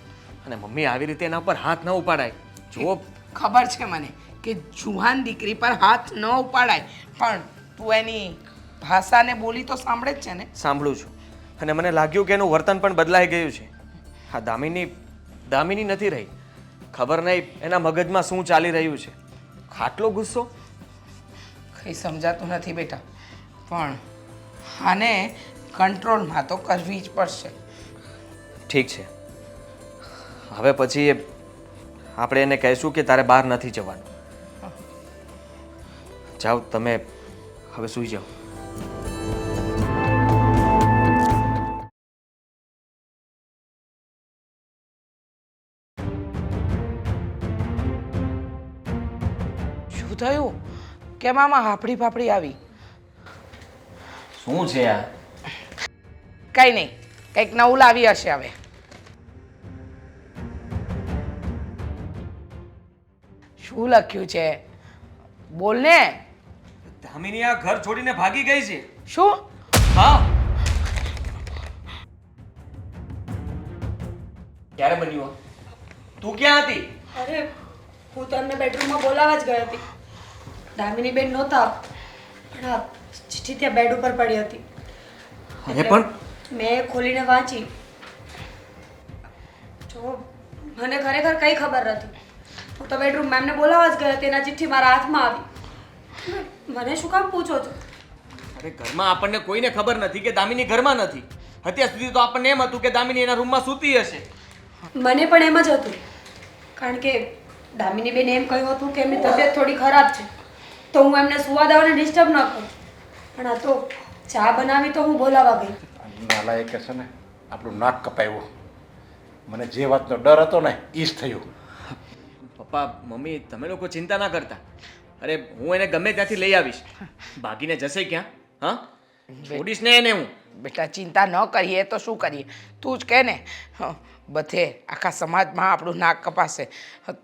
અને મમ્મી આવી રીતે એના પર હાથ ન ઉપાડાય. જો ખબર છે મને કે જુવાન દીકરી પર હાથ ન ઉપાડાય, પણ તું એની ભાષાને બોલી તો સાંભળે જ છે ને? સાંભળું છું અને મને લાગ્યું કે એનું વર્તન પણ બદલાઈ ગયું છે. હા, દામિની નથી રહી. ખબર નહીં એના મગજમાં શું ચાલી રહ્યું છે. આટલો ગુસ્સો કંઈ સમજાતું નથી બેટા, પણ આને કંટ્રોલમાં તો કરવી જ પડશે. ઠીક છે, હવે પછી આપણે એને કહીશું કે તારે બહાર નથી જવાનું. જાઓ તમે હવે સૂઈ જાઓ. શું થયું કેમ આમાં હાફડી ફાફડી આવી? શું છે આ? કંઈ નહીં, કંઈક નવું લાવી હશે હવે. શું લખ્યું છે? બોલ ને. દામિની આ ઘર છોડીને ભાગી ગઈ છે. શું? હા. ક્યારે બન્યું આ? તું ક્યાં હતી? અરે હું તો એમને બેડરૂમમાં બોલાવવા જ ગઈ હતી. દામિની બેન નહોતા, પણ આ ચિઠ્ઠી ત્યાં બેડ ઉપર પડી હતી. અરે પણ મેં ખોલીને વાંચી. જો મને ખરેખર કઈ ખબર નથી. હું તો બેડરૂમમાં એમને બોલાવવા જ ગઈ હતી, એના ચિઠ્ઠી મારા હાથમાં આવી. મને શું કામ પૂછો છો? અરે ઘરમાં આપણને કોઈને ખબર નથી કે દામિની ઘરમાં નથી. અત્યાર સુધી તો આપણને એમ હતું કે દામિની એના રૂમમાં સૂતી હશે. મને પણ એમ જ હતું, કારણ કે દામિની બેન એમ કહ્યું હતું કે એમની તબિયત થોડી ખરાબ છે, તો હું એમને સુવા દઉં અને ડિસ્ટર્બ ન કરું. પણ આ તો ચા બનાવી તો હું બોલાવા ગઈ. નાલાયકે છે ને આપણું નાક કપાવ્યું. મને જે વાતનો ડર હતો ને એ જ થયું. પપ્પા મમ્મી તમે લોકો ચિંતા ના કરતા. અરે હું એને ગમે ત્યાંથી લઈ આવીશ. ભાગીને જશે ક્યાં? હા, છોડીશ ને એને હું. બેટા ચિંતા ન કરીએ તો શું કરીએ? તું જ કહે ને. બધે આખા સમાજમાં આપણું નાક કપાશે.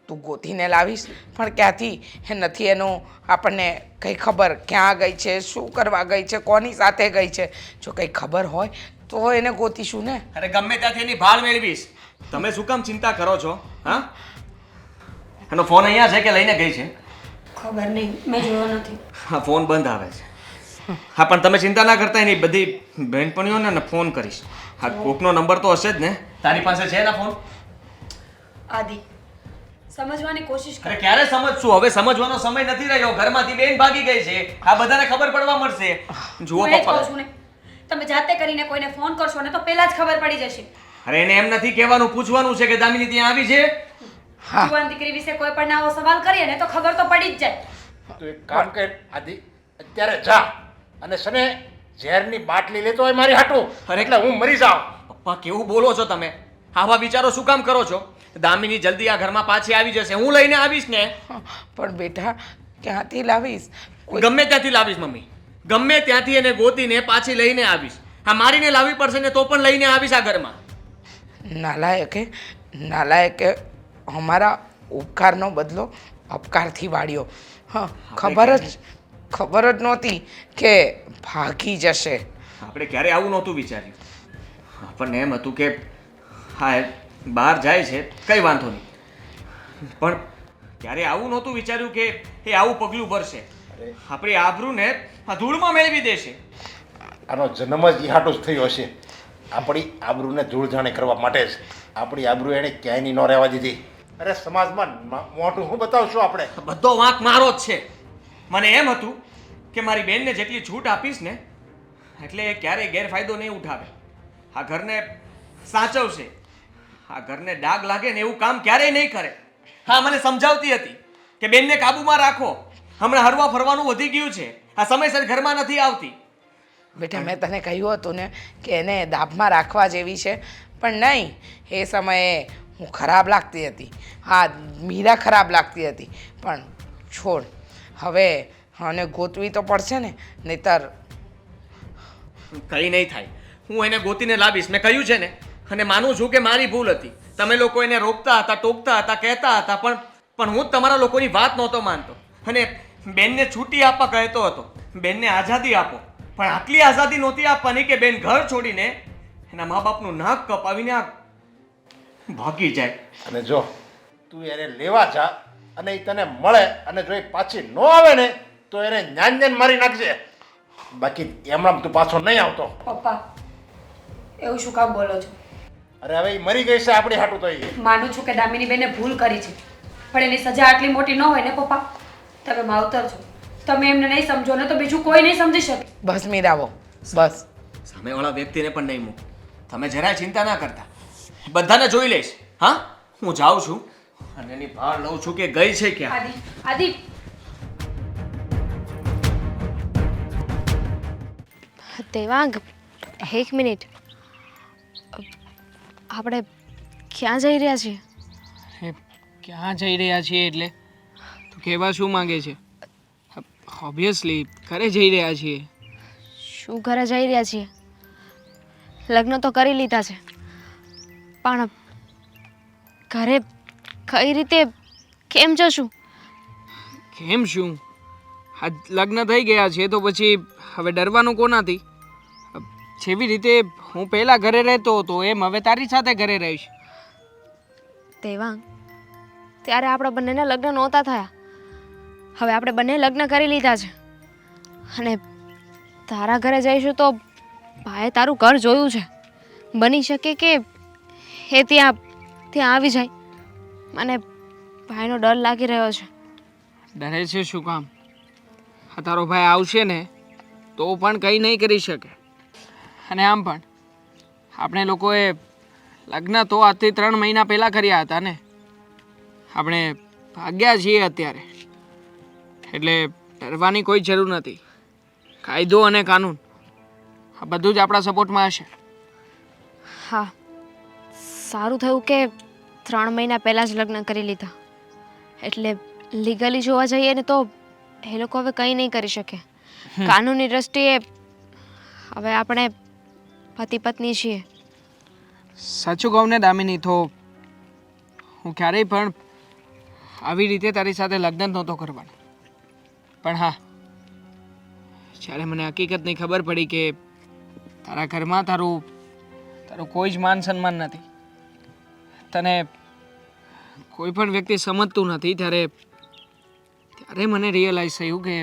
તું ગોતીને લાવીશ પણ ક્યાંથી? નથી એનું આપણને કંઈ ખબર ક્યાં ગઈ છે, શું કરવા ગઈ છે, કોની સાથે ગઈ છે. જો કંઈ ખબર હોય તો એને ગોતીશું ને. અરે ગમે ત્યાંથી એની ભાળ મેળવીશ. તમે શું કામ ચિંતા કરો છો? હા, એનો ફોન અહીંયા છે કે લઈને ગઈ છે? ખબર નહીં, મેં જોયો નથી. હા, ફોન બંધ આવે છે. હા, પણ તમે ચિંતા ના કરતા, એની બધી બહેનપણીઓને ને ફોન કરીશ. હા, કોકનો નંબર તો હશે જ ને. તારી પાસે છે ને ફોન? આદિ સમજવાની કોશિશ કર. અરે ક્યારે સમજશું? હવે સમજવાનો સમય નથી રહ્યો. ઘરમાંથી બેન ભાગી ગઈ છે, આ બધાને ખબર પડવા મળશે. જુઓ હું એ જ કહું પપ્પા, છું ને, તમે જાતે કરીને કોઈને ફોન કરશો ને તો પહેલા જ ખબર પડી જશે. અરે એને એમ નથી કહેવાનું, પૂછવાનું છે કે દામિની ત્યાં આવી છે. હા, જુવાન દીકરી વિશે કોઈ પણ આવો સવાલ કરીએ ને તો ખબર તો પડી જ જાય. તું એક કામ કર આદિ, અત્યારે જા અને સને ઝેરની બાટલી લેતો હોય મારી હાટું. અરે એટલે હું મરી જાઉં. પપ્પા કેવું બોલો છો તમે? આવા વિચારો શું કામ કરો છો? દામિની જલ્દી આ ઘરમાં પાછી આવી જશે. હું લઈને આવીશ ને. પણ બેટા ક્યાંથી લાવીશ? ગમે ત્યાંથી લાવીશ મમ્મી. ગમે ત્યાંથી એને ગોતીને પાછી લઈને આવીશ. હા, મારીને લાવવી પડશે ને તો પણ લઈને આવીશ આ ઘરમાં. નાલાયકે અમારા ઉપકારનો બદલો અપકારથી વાળ્યો. હા, ખબર જ નહોતી કે ભાગી જશે. આપણે ક્યારે આવું નહોતું વિચાર્યું. આપણને એમ હતું કે હા એ બહાર જાય છે કંઈ વાંધો નહીં, પણ ક્યારે આવું નહોતું વિચાર્યું કે એ આવું પગલું ભરશે. આપણી આબરૂને આ ધૂળમાં મેળવી દેશે. આનો જન્મ જ હાટું જ થયો હશે. આપણી આબરૂને ધૂળ જાણે કરવા માટે જ. આપણી આબરૂ એણે ક્યાંયની ન રહેવા દીધી. અરે સમાજમાં મોટું શું બતાવશું આપણે? બધો વાંક મારો જ છે. મને એમ હતું કે મારી બેનને જેટલી છૂટ આપીશ ને એટલે એ ક્યારેય ગેરફાયદો નહીં ઉઠાવે. આ ઘરને સાચવશે. આ ઘરને ડાઘ લાગે ને એવું કામ ક્યારેય નહીં કરે. હા, મને સમજાવતી હતી કે બેનને કાબૂમાં રાખો, હમણાં હરવા ફરવાનું વધી ગયું છે, આ સમયસર ઘરમાં નથી આવતી. બેટા મેં તને કહ્યું હતું ને કે એને દાબમાં રાખવા જેવી છે, પણ નહીં. એ સમયે હું ખરાબ લાગતી હતી. હા, મીરા ખરાબ લાગતી હતી. પણ છોડ, હવે આને ગોતવી તો પડશે ને, નહીતર કંઈ નહીં થાય. હું એને ગોતીને લાવીશ, મેં કહ્યું છે ને. અને માનું છું કે મારી ભૂલ હતી. તમે લોકો એને રોકતા હતા, ટોકતા હતા, કહેતા હતા, પણ હું જ તમારા લોકોની વાત નહોતો માનતો અને બેનને છૂટી આપવા કહેતો હતો. બેનને આઝાદી આપો, પણ આટલી આઝાદી નહોતી આપવાની કે બેન ઘર છોડીને એના મા બાપનું નાક કપાવીને આ ભાગી જાય. અને જો તું એને લેવા જા અને એ તને મળે અને જો એ પાછી ન આવે ને તો એને જ્ઞાન મારી નાખજે. બાકી એમણામ તું પાછો નહીં આવતો. પપ્પા એવું શું કામ બોલો છો? અરે હવે એ મરી ગઈ છે આપણી હાટું તો એ. માનું છું કે દામિની બેને ભૂલ કરી છે, પણ એની સજા આટલી મોટી ન હોય ને પપ્પા. તમે માવતર છો, તમે એમને નહીં સમજો ને તો બીજું કોઈ નહીં સમજી શકે. બસ મીરાવો, બસ. સામેવાળા વ્યક્તિને પણ નહીં મૂક. તમે જરાય ચિંતા ના કરતા, બધાને જોઈ લઈશ. હા, હું જાઉં છું અને એની ભાળ લઉં છું કે ગઈ છે ક્યાં. આદિ દેવાંગ, એક મિનિટ. આપણે ક્યાં જઈ રહ્યા છીએ? એ ક્યાં જઈ રહ્યા છીએ એટલે તું કહેવા શું માંગે છે? ઓબ્વિયસલી ઘરે જઈ રહ્યા છીએ. શું ઘરે જઈ રહ્યા છીએ? લગ્ન તો કરી લીધા છે, પણ ઘરે કઈ રીતે કેમ જશું? કેમ શું? આ લગ્ન થઈ ગયા છે તો પછી હવે ડરવાનું કોનાથી? જેવી રીતે હું પહેલા ઘરે રહેતો હતો એમ હવે તારી સાથે ઘરે રહીશ. દેવાંગ, ત્યારે આપણા બંનેના લગ્ન નહોતા થયા. હવે આપણે બંને લગ્ન કરી લીધા છે અને તારા ઘરે જઈશું તો ભાઈએ તારું ઘર જોયું છે. બની શકે કે એ ત્યાં આવી જાય. મને ભાઈનો ડર લાગી રહ્યો છે. ડરે છે શું કામ? આ તારો ભાઈ આવશે ને તો પણ કંઈ નહીં કરી શકે. અને આમ પણ આપણે લોકોએ લગ્ન તો આજથી 3 મહિના પહેલાં કર્યા હતા ને. આપણે ભાગ્યા છીએ અત્યારે, એટલે ડરવાની કોઈ જરૂર નથી. કાયદો અને કાનૂન આ બધું જ આપણા સપોર્ટમાં હશે. હા, સારું થયું કે 3 મહિના પહેલાં જ લગ્ન કરી લીધા. એટલે લીગલી જોવા જઈએ ને તો એ લોકો હવે કંઈ નહીં કરી શકે. કાનૂની દ્રષ્ટિએ હવે આપણે પતિ પત્ની છીએ. સાચું કહું ને દામિની, તો હું ક્યારેય પણ આવી રીતે તારી સાથે લગ્ન નહોતો કરવાનો. પણ હા, જ્યારે મને હકીકતની ખબર પડી કે તારા ઘરમાં તારું કોઈ જ માન સન્માન નથી, તને કોઈ પણ વ્યક્તિ સમજતું નથી, ત્યારે મને રિયલાઇઝ થયું કે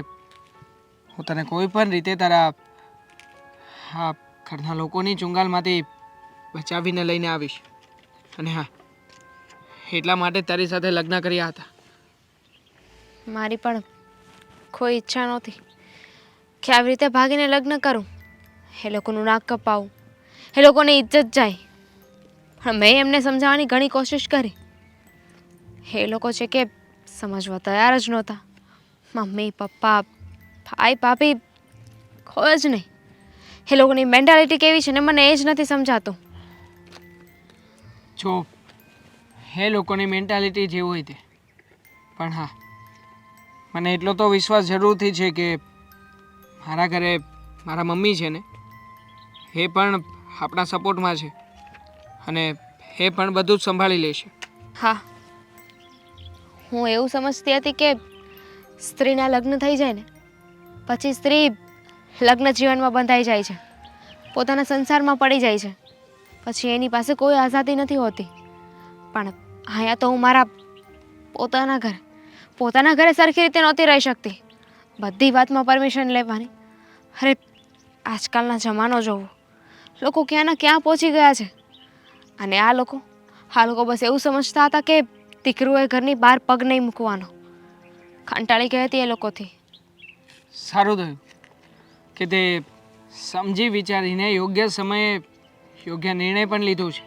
હું તને કોઈ પણ રીતે તારા હા ઘરના લોકોની ચુંગાલમાંથી બચાવીને લઈને આવીશ. અને હા, એટલા માટે તારી સાથે લગ્ન કર્યા હતા. મારી પણ કોઈ ઈચ્છા નહોતી કે આવી રીતે ભાગીને લગ્ન કરું, એ લોકોનું નાક કપાવું, એ લોકોની ઇજ્જત જાય. પણ મેં એમને સમજાવવાની ઘણી કોશિશ કરી. એ લોકો છે કે સમજવા તૈયાર જ નહોતા. મમ્મી પપ્પા ભાઈ ભાભી કોઈ જ નહીં. એ લોકોની મેન્ટાલિટી કેવી છે ને મને એ જ નથી સમજાતું. જો એ લોકોની મેન્ટાલિટી જે હોય તે, પણ હા, મને એટલો તો વિશ્વાસ જરૂરથી છે કે મારા ઘરે મારા મમ્મી છે ને એ પણ આપણા સપોર્ટમાં છે અને એ પણ બધું જ સંભાળી લેશે. હા, હું એવું સમજતી હતી કે સ્ત્રીના લગ્ન થઈ જાય ને પછી સ્ત્રી લગ્ન જીવનમાં બંધાઈ જાય છે, પોતાના સંસારમાં પડી જાય છે, પછી એની પાસે કોઈ આઝાદી નથી હોતી. પણ અહીંયા તો હું મારા પોતાના ઘરે સરખી રીતે નહોતી રહી શકતી. બધી વાતમાં પરમિશન લેવાની. અરે આજકાલના જમાનો જોવો, લોકો ક્યાંના ક્યાં પહોંચી ગયા છે. અને આ લોકો બસ એવું સમજતા હતા કે દીકરીઓએ ઘરની બહાર પગ નહીં મૂકવાનો. કંટાળી ગઈ હતી એ લોકોથી. સારું થયું કે તે સમજી વિચારીને યોગ્ય સમયે યોગ્ય નિર્ણય પણ લીધો છે.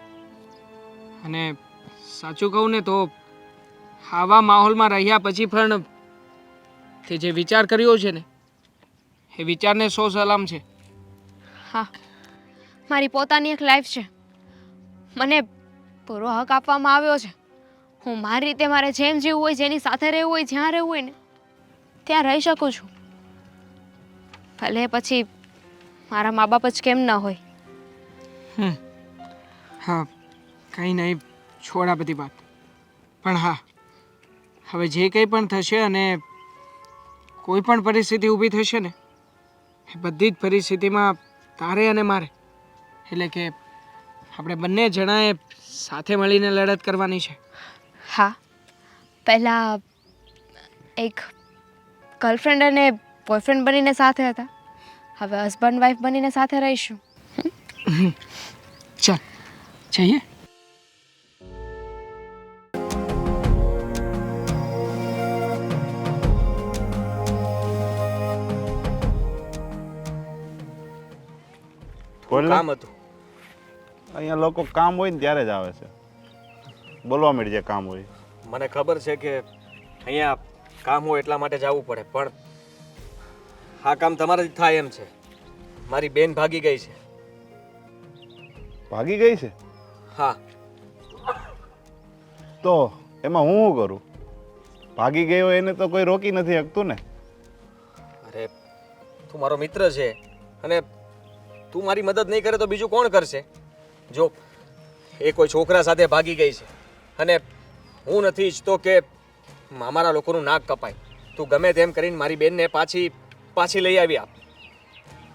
અને સાચું કહું ને તો આવા માહોલમાં રહ્યા પછી પણ તે જે વિચાર કર્યો છે ને એ વિચારને 100 સલામ છે. હા, મારી પોતાની એક લાઈફ છે, મને પૂરો હક આપવામાં આવ્યો છે. હું મારી રીતે મારે જેમ જીવવું હોય, જેની સાથે રહેવું હોય, જ્યાં રહેવું હોય ને ત્યાં રહી શકું છું. ભલે પછી મારા મા બાપ જ કેમ ન હોય. હા, કંઈ નહીં, છોડ આ બધી વાત. પણ હા, હવે જે કંઈ પણ થશે અને કોઈ પણ પરિસ્થિતિ ઊભી થશે ને એ બધી જ પરિસ્થિતિમાં તારે અને મારે એટલે કે આપણે બંને જણાએ સાથે મળીને લડત કરવાની છે. હા, પહેલાં એક ગર્લફ્રેન્ડ અને બોયફ્રેન્ડ બનીને સાથે હતા, હવે હસબન્ડ વાઈફ બનીને સાથે રહીશું. ચાલ જઈએ. બોલ ને. કામ હતું. અહીંયા લોકો કામ હોય ને ત્યારે જ આવે છે. બોલવા મળી જાય કામ હોય. મને ખબર છે કે અહીંયા કામ હોય એટલા માટે જવું પડે, પણ આ કામ તમારાથી થાય એમ છે. મારી બેન ભાગી ગઈ છે. ભાગી ગઈ છે હા, તો એમાં હું શું કરું? ભાગી ગયો એને તો કોઈ રોકી નથી શકતું ને. તું મારો મિત્ર છે અને તું મારી મદદ નહીં કરે તો બીજું કોણ કરશે? જો એ કોઈ છોકરા સાથે ભાગી ગઈ છે અને હું નથી ઈચ્છતો કે અમારા લોકોનું નાક કપાય. તું ગમે તેમ કરીને મારી બેનને પાછી લઈ આવી આપ.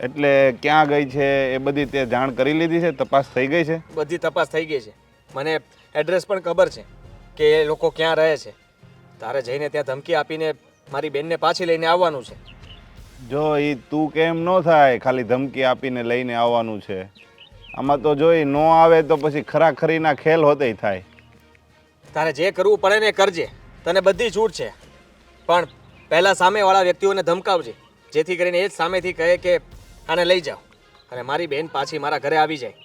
એટલે ક્યાં ગઈ છે એ બધી તે જાણ કરી લીધી છે? તપાસ થઈ ગઈ છે? બધી તપાસ થઈ ગઈ છે. મને એડ્રેસ પણ ખબર છે કે એ લોકો ક્યાં રહે છે. તારે જઈને ત્યાં ધમકી આપીને મારી બેનને પાછી લઈને આવવાનું છે. જો એ તું કેમ ન થાય, ખાલી ધમકી આપીને લઈને આવવાનું છે. આમાં તો જો એ ન આવે તો પછી ખરાખરીના ખેલ હોતે થાય. તારે જે કરવું પડે ને એ કરજે, તને બધી છૂટ છે. પણ પહેલાં સામેવાળા વ્યક્તિઓને ધમકાવજે, જેથી કરીને એ જ સામેથી કહે કે આને લઈ જાઓ અને મારી બેન પાછી મારા ઘરે આવી જાય.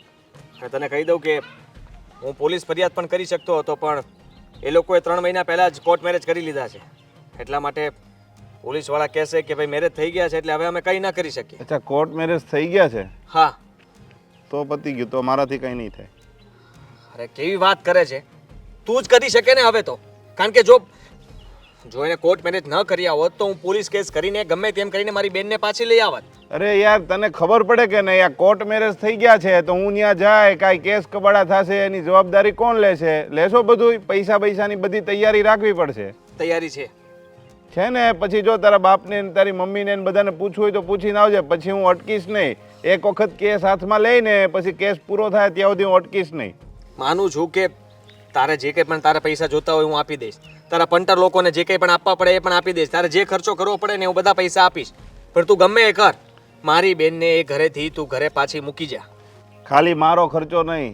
અને તને કહી દઉં કે હું પોલીસ ફરિયાદ પણ કરી શકતો હતો, પણ એ લોકોએ 3 મહિના પહેલાં જ કોર્ટ મેરેજ કરી લીધા છે. એટલા માટે પોલીસવાળા કહેશે કે ભાઈ મેરેજ થઈ ગયા છે એટલે હવે અમે કંઈ ના કરી શકીએ. અચ્છા, કોર્ટ મેરેજ થઈ ગયા છે? હા. તો પતી ગયું, તો મારાથી કંઈ નહીં થાય. અરે કેવી વાત કરે છે, તું જ કરી શકે ને હવે તો. કારણ કે જો એને કોર્ટ મેરેજ ન કર્યા હોત તો હું પોલીસ કેસ કરીને ગમે તેમ કરીને મારી બેનને પાછી લઈ આવત. અરે યાર, તને ખબર પડે કે નહીં? આ કોર્ટ મેરેજ થઈ ગયા છે તો હું ત્યાં જાય કાંઈ કેસ કબાડા થશે એની જવાબદારી કોણ લેશે? લેશો બધું? પૈસાની બધી તૈયારી રાખવી પડશે. તૈયારી છે ને? પછી જો તારા બાપને ને તારી મમ્મીને ને બધાને પૂછવું હોય તો પૂછીને આવજે. પછી હું અટકીશ નહીં. એક વખત કેસ હાથમાં લઈને પછી કેસ પૂરો થાય ત્યાં સુધી હું અટકીશ નહીં. માનું છું કે તારે જે કંઈ પણ તારા પૈસા જોતા હોય હું આપી દઈશ. તારા પંટર લોકોને જે કંઈ પણ આપવા પડે એ પણ આપી દઈશ. તારે જે ખર્ચો કરવો પડે ને હું બધા પૈસા આપીશ. પણ તું ગમે એ કર, મારી બેનને એ ઘરેથી તું ઘરે પાછી મૂકી જા. ખાલી મારો ખર્ચો નહીં,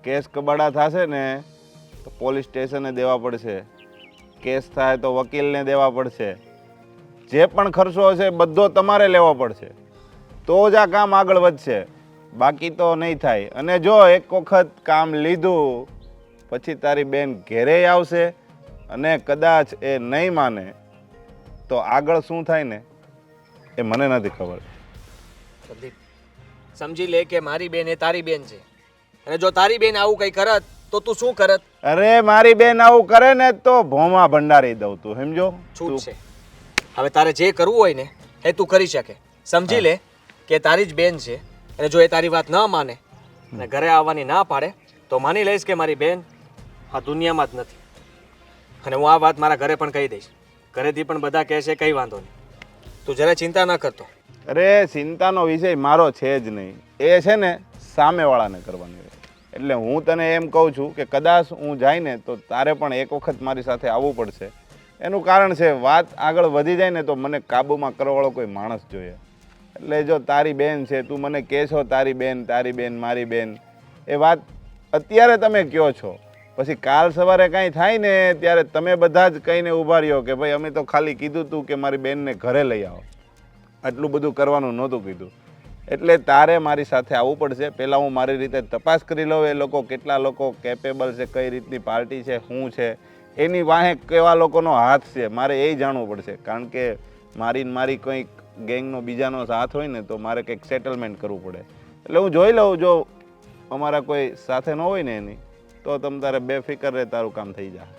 કેસ કબાડા થશે ને તો પોલીસ સ્ટેશને દેવા પડશે. કેસ થાય તો વકીલને દેવા પડશે. જે પણ ખર્ચો હશે બધો તમારે લેવો પડશે. તો જ આ કામ આગળ વધશે, બાકી તો નહીં થાય. અને જો એક વખત કામ લીધું પછી તારી બેન ઘેરે આવશે અને કદાચ એ નહીં માને તો આગળ શું થાય ને એ મને નથી ખબર. સંદીપ, સમજી લે કે મારી બેન એ તારી બેન છે અને જો તારી બેન આવું કંઈ કરત તો તું શું કરત? અરે મારી બેન આવું કરે ને તો ભોમાં ભંડારી દઉં. તું સમજો? છૂટ છે. હવે તારે જે કરવું હોય ને એ તું કરી શકે. સમજી લે કે તારી જ બેન છે અને જો એ તારી વાત ન માને અને ઘરે આવવાની ના પાડે તો માની લઈશ કે મારી બેન આ દુનિયામાં જ નથી. અને હું આ વાત મારા ઘરે પણ કહી દઈશ. ઘરેથી પણ બધા કહેશે કંઈ વાંધો નહીં, તું જરાય ચિંતા ન કરતો. અરે ચિંતાનો વિષય મારો છે જ નહીં. એ છે ને સામેવાળાને કરવાની હોય. એટલે હું તને એમ કહું છું કે કદાચ હું જાય ને તો તારે પણ એક વખત મારી સાથે આવવું પડશે. એનું કારણ છે વાત આગળ વધી જાય ને તો મને કાબૂમાં કરવાવાળો કોઈ માણસ જોઈએ. એટલે જો તારી બેન છે, તું મને કહે છો તારી બેન મારી બેન, એ વાત અત્યારે તમે કહો છો, પછી કાલ સવારે કાંઈ થાય ને ત્યારે તમે બધા જ કહીને ઊભા રહ્યો કે ભાઈ અમે તો ખાલી કીધું હતું કે મારી બેનને ઘરે લઈ આવો, આટલું બધું કરવાનું નહોતું કીધું. એટલે તારે મારી સાથે આવવું પડશે. પહેલાં હું મારી રીતે તપાસ કરી લઉં એ લોકો કેટલા લોકો કેપેબલ છે, કઈ રીતની પાર્ટી છે, શું છે, એની વાહે કેવા લોકોનો હાથ છે, મારે એ જાણવું પડશે. કારણ કે મારી કંઈક ગેંગનો બીજાનો હાથ હોય ને તો મારે કંઈક સેટલમેન્ટ કરવું પડે. એટલે હું જોઈ લઉં, જો અમારા કોઈ સાથે ન હોય ને એની તો તમ તારે બેફિકર રહે, તારું કામ થઈ જાય.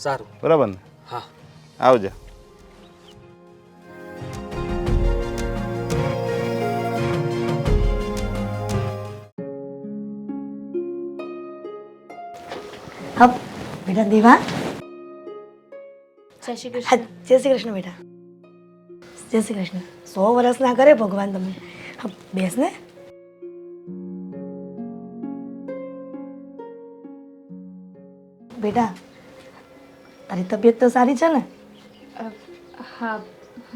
સારું, બરાબર ને? હા, આવજે. હા બેટા દેવા. જય શ્રી કૃષ્ણ. હા, જય શ્રી કૃષ્ણ બેટા. જય શ્રી કૃષ્ણ. 100 વર્ષના કરે ભગવાન તમને. હા બેસ ને. બેટા તારી તબિયત તો સારી છે ને? હા,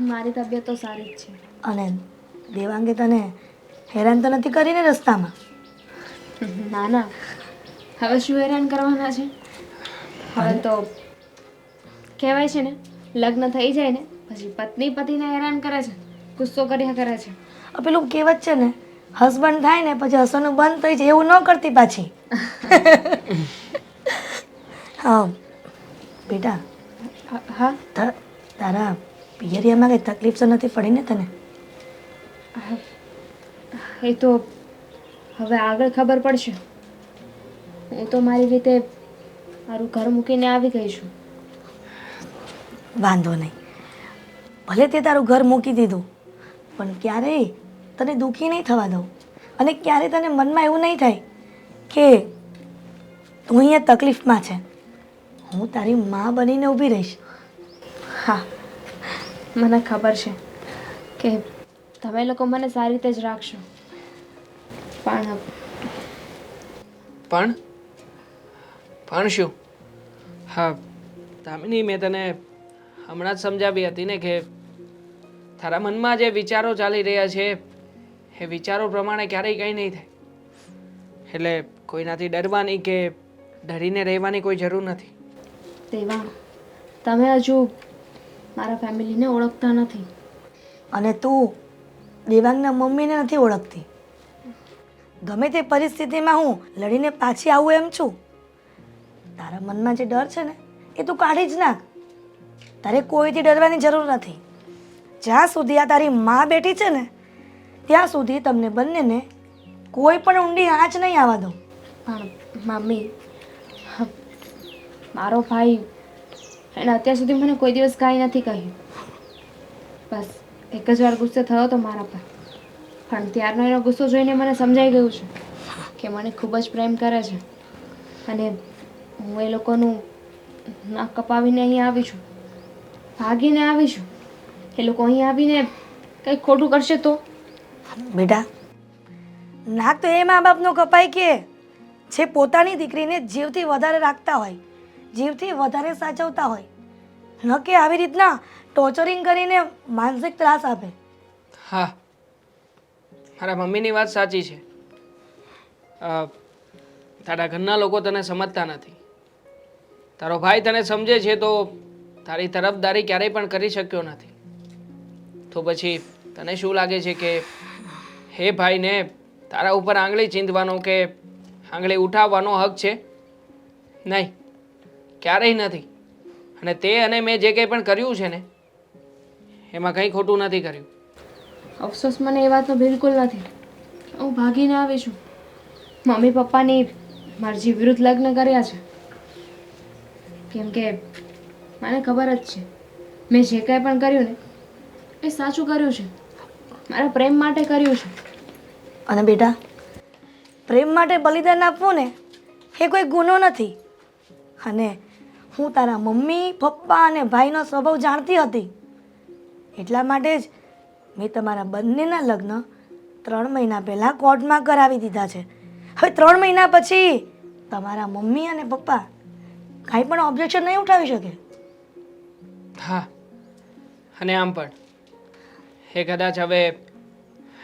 મારી તબિયત તો સારી જ છે. અને દેવાંગે તને હેરાન તો નથી કરીને રસ્તામાં? ના ના, હવે શું હેરાન કરવાના છે? હવે તો કહેવાય છે ને, લગ્ન થઈ જાય ને પછી પત્ની પતિને હેરાન કરે છે, ગુસ્સો કર્યા કરે છે. પેલું કહેવત છે ને, હસબન્ડ થાય ને પછી હસવાનું બંધ થઈ જાય, એવું ન કરતી પાછી. હા બેટા. હા, તારા પિયરિયામાં કંઈ તકલીફ તો નથી પડી ને તને? એ તો હવે આગળ ખબર પડશે. હું તો મારી રીતે મારું ઘર મૂકીને આવી ગઈ છું. વાંધો નહીં, ભલે તે તારું ઘર મૂકી દીધું પણ ક્યારેય તને દુઃખી નહીં થવા દઉં અને ક્યારેય તને મનમાં એવું નહીં થાય કે તું અહીંયા તકલીફમાં છે. હું તારી માં બનીને ઊભી રહીશ. હા, મને ખબર છે કે તમે લોકો મને સારી રીતે જ રાખશો, પણ પણ શું? હા દામિની, મેં તને હમણાં જ સમજાવી હતી ને કે તારા મનમાં જે વિચારો ચાલી રહ્યા છે એ વિચારો પ્રમાણે ક્યારેય કંઈ નહીં થાય. એટલે કોઈનાથી ડરવાની કે ડરીને રહેવાની કોઈ જરૂર નથી. દેવાંગ, તમે હજુ મારા ફેમિલીને ઓળખતા નથી. અને તું દેવાંગના મમ્મીને નથી ઓળખતી. ગમે તે પરિસ્થિતિમાં હું લડીને પાછી આવું એમ છું. તારા મનમાં જે ડર છે ને એ તું કાઢી જ નાખ. તારે કોઈથી ડરવાની જરૂર નથી. જ્યાં સુધી આ તારી માં બેઠી છે ને ત્યાં સુધી તમને બંનેને કોઈ પણ ઊંડી આંચ નહીં આવવા દઉં. પણ મમ્મી, મારો ભાઈ એને અત્યાર સુધી મને કોઈ દિવસ કાંઈ નથી કહ્યું. બસ એક જ વાર ગુસ્સે થયો તો મારા પર, પણ ત્યારનો એનો ગુસ્સો જોઈને મને સમજાઈ ગયું છે કે મને ખૂબ જ પ્રેમ કરે છે અને હું એ લોકોનું નાક કપાવીને અહીં આવી છું, ભાગીને આવી છું. એ લોકો અહીં આવીને કંઈક ખોટું કરશે તો? બેટા, નાક તો એ મા બાપનો કપાય કે જે પોતાની દીકરીને જીવથી વધારે રાખતા હોય, જીવથી વધારે સાચવતા હોય, ન કે આવી રીતના ટોર્ચરિંગ કરીને માનસિક ત્રાસ આપે. હા, મારા મમ્મીની વાત સાચી છે. તારા ઘરના લોકો તને સમજતા નથી. તારો ભાઈ તને સમજે છે તો તારી તરફદારી ક્યારેય પણ કરી શક્યો નથી. તો પછી તને શું લાગે છે કે હે ભાઈને તારા ઉપર આંગળી ચીંધવાનો કે આંગળી ઉઠાવવાનો હક છે? નહીં, ક્યારેય નથી. અને તે અને મેં જે કંઈ પણ કર્યું છે ને એમાં કંઈ ખોટું નથી કર્યું. અફસોસ મને એ વાતનો બિલકુલ નથી. હું ભાગીને આવી છું. મમ્મી પપ્પાની મરજી વિરુદ્ધ લગ્ન કર્યા છે, કેમ કે મને ખબર જ છે મેં જે કાંઈ પણ કર્યું ને એ સાચું કર્યું છે, મારા પ્રેમ માટે કર્યું છે. અને બેટા, પ્રેમ માટે બલિદાન આપવું ને એ કોઈ ગુનો નથી. અને હું તારા મમ્મી પપ્પા અને ભાઈનો સ્વભાવ જાણતી હતી, એટલા માટે જ મેં તમારા બંનેના લગ્ન 3 મહિના પહેલાં કોર્ટમાં કરાવી દીધા છે. હવે 3 મહિના પછી તમારા મમ્મી અને પપ્પા કાંઈ પણ ઓબ્જેક્શન નહીં ઉઠાવી શકે. હા, અને આમ પણ એ કદાચ હવે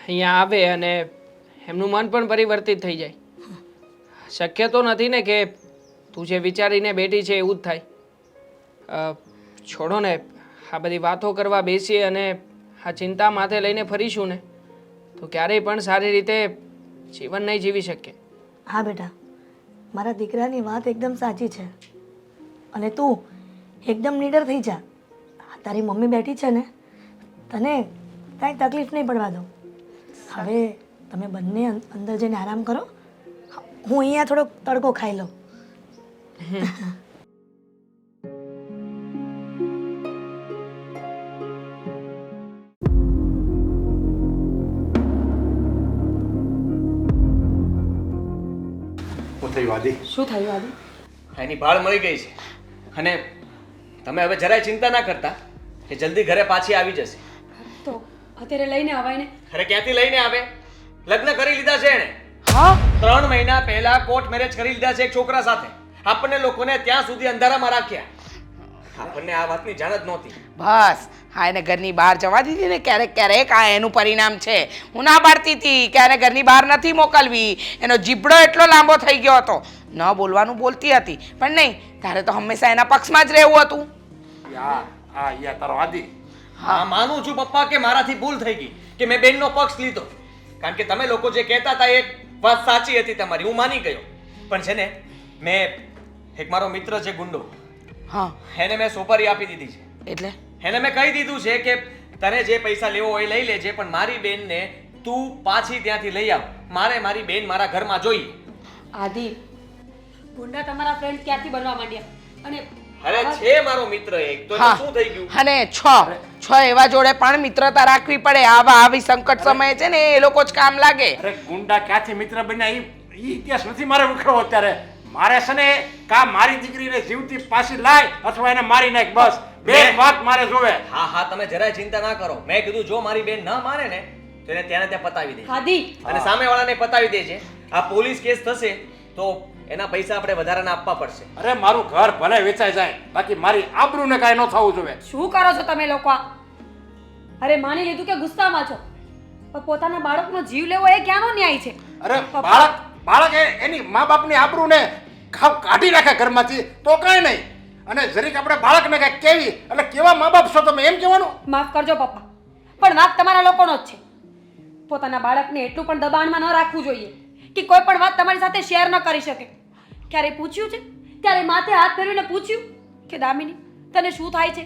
અહીંયા આવે અને એમનું મન પણ પરિવર્તિત થઈ જાય. શક્ય તો નથી ને કે તું જે વિચારીને બેઠી છે એવું જ થાય. છોડો ને, આ બધી વાતો કરવા બેસીએ અને આ ચિંતા માથે લઈને ફરીશું ને તો ક્યારેય પણ સારી રીતે જીવન નહીં જીવી શકીએ. હા બેટા, મારા દીકરાની વાત એકદમ સાચી છે. અને તું એકદમ નીડર થઈ જા. તારી મમ્મી બેઠી છે ને, તને કાંઈ તકલીફ નહીં પડવા દઉં. હવે તમે બંને અંદર જઈને આરામ કરો. હું અહીંયા થોડોક તડકો ખાઈ લઉં. શું થયું આદિ? શું થયું આદિ? એની ભાળ મળી ગઈ છે અને તમે હવે જરાય ચિંતા ના કરતા, એ જલ્દી ઘરે પાછી આવી જશે. તો અત્યારે લઈને આવાય ને? અરે ક્યાંથી લઈને આવે? લગ્ન કરી લીધા છે એણે. હા, 3 મહિના પહેલા કોર્ટ મેરેજ કરી લીધા છે એક છોકરા સાથે. આપણને લોકોને ત્યાં સુધી અંધારામાં રાખ્યા. આપણને આ વાતની જાણ જ નહોતી. બસ હા, એને ઘરની બહાર જવા દીધી ને ક્યારેક ક્યારેક આ એનું પરિણામ છે. હું ના પાડતી હતી કે આને ઘરની બહાર નથી મોકલવી. એનો જીભડો એટલો લાંબો થઈ ગયો હતો, ન બોલવાનું બોલતી હતી, પણ નહીં, તારે તો હંમેશા એના પક્ષમાં જ રહેવું હતું. યા તારો આદિ. હા, માનું છું પપ્પા કે મારાથી ભૂલ થઈ ગઈ કે મેં બેનનો પક્ષ લીધો. કારણ કે તમે લોકો જે કહેતા હતા એ વાત સાચી હતી તમારી, હું માની ગયો. પણ છે ને, મેં એક મારો મિત્ર છે ગુંડો, હા, એને મેં સોપારી આપી દીધી છે. એટલે એને મેં કહી દીધું છે કે તને જે પૈસા લેવો હોય લઈ લેજે, પણ મારી બેનને તું પાછી ત્યાંથી લઈ આવ. મારે મારી બેન મારા ઘરમાં જોઈએ. આદિ, ગુંડા તમારા ફ્રેન્ડ ક્યાંથી બનવા માંડ્યા? અને અરે છે મારો મિત્ર એક, તો એનું હા. શું થઈ ગયું? અને 6 એવા જોડે પણ મિત્રતા રાખવી પડે. આવી સંકટ સમયે છે ને એ લોકો જ કામ લાગે. અરે ગુંડા ક્યાંથી મિત્ર બન્યા ઈ ઇતિહાસ નથી મારે ઉખડવો અત્યારે. મારે છે ને કા મારી દીકરીને જીવતી પાછી લાય અથવા એને મારી નાખ, બસ બે વાત મારે જોવે. હા હા, તમે જરાય ચિંતા ના કરો. મેં કીધું જો મારી બેન ન માને ને તો એને ત્યાં ને ત્યાં પતાવી દે હાદી અને સામેવાળાને પતાવી દે છે. આ પોલીસ કેસ થશે તો એના પૈસા આપણે વધારાના આપવા પડશે. અરે મારું ઘર ભલે વેચાઈ જાય, બાકી મારી આબરૂને કાંઈ ન થવું જોઈએ. શું કરો છો તમે લોકો આ? અરે માની લીધું કે ગુસ્સામાં છો, પણ પોતાના બાળકનો જીવ લેવો એ ક્યાંનો ન્યાય છે? અરે બાળક એની મા બાપની આબરૂને કાઢી નાખે ઘરમાંથી તો કાંઈ નહીં. અને જરીક આપણે બાળકને કાંઈક કેવી એટલે કેવા મા બાપ છો તમે એમ કહેવાનું? માફ કરજો પપ્પા, પણ વાંક તમારા લોકોનો જ છે. પોતાના બાળકને એટલું પણ દબાણમાં ન રાખવું જોઈએ કે કોઈ પણ વાત તમારી સાથે શેર ન કરી શકે. ક્યારે પૂછ્યું છે? ત્યારે માથે હાથ ફેરવીને પૂછ્યું કે દામિની તને શું થાય છે?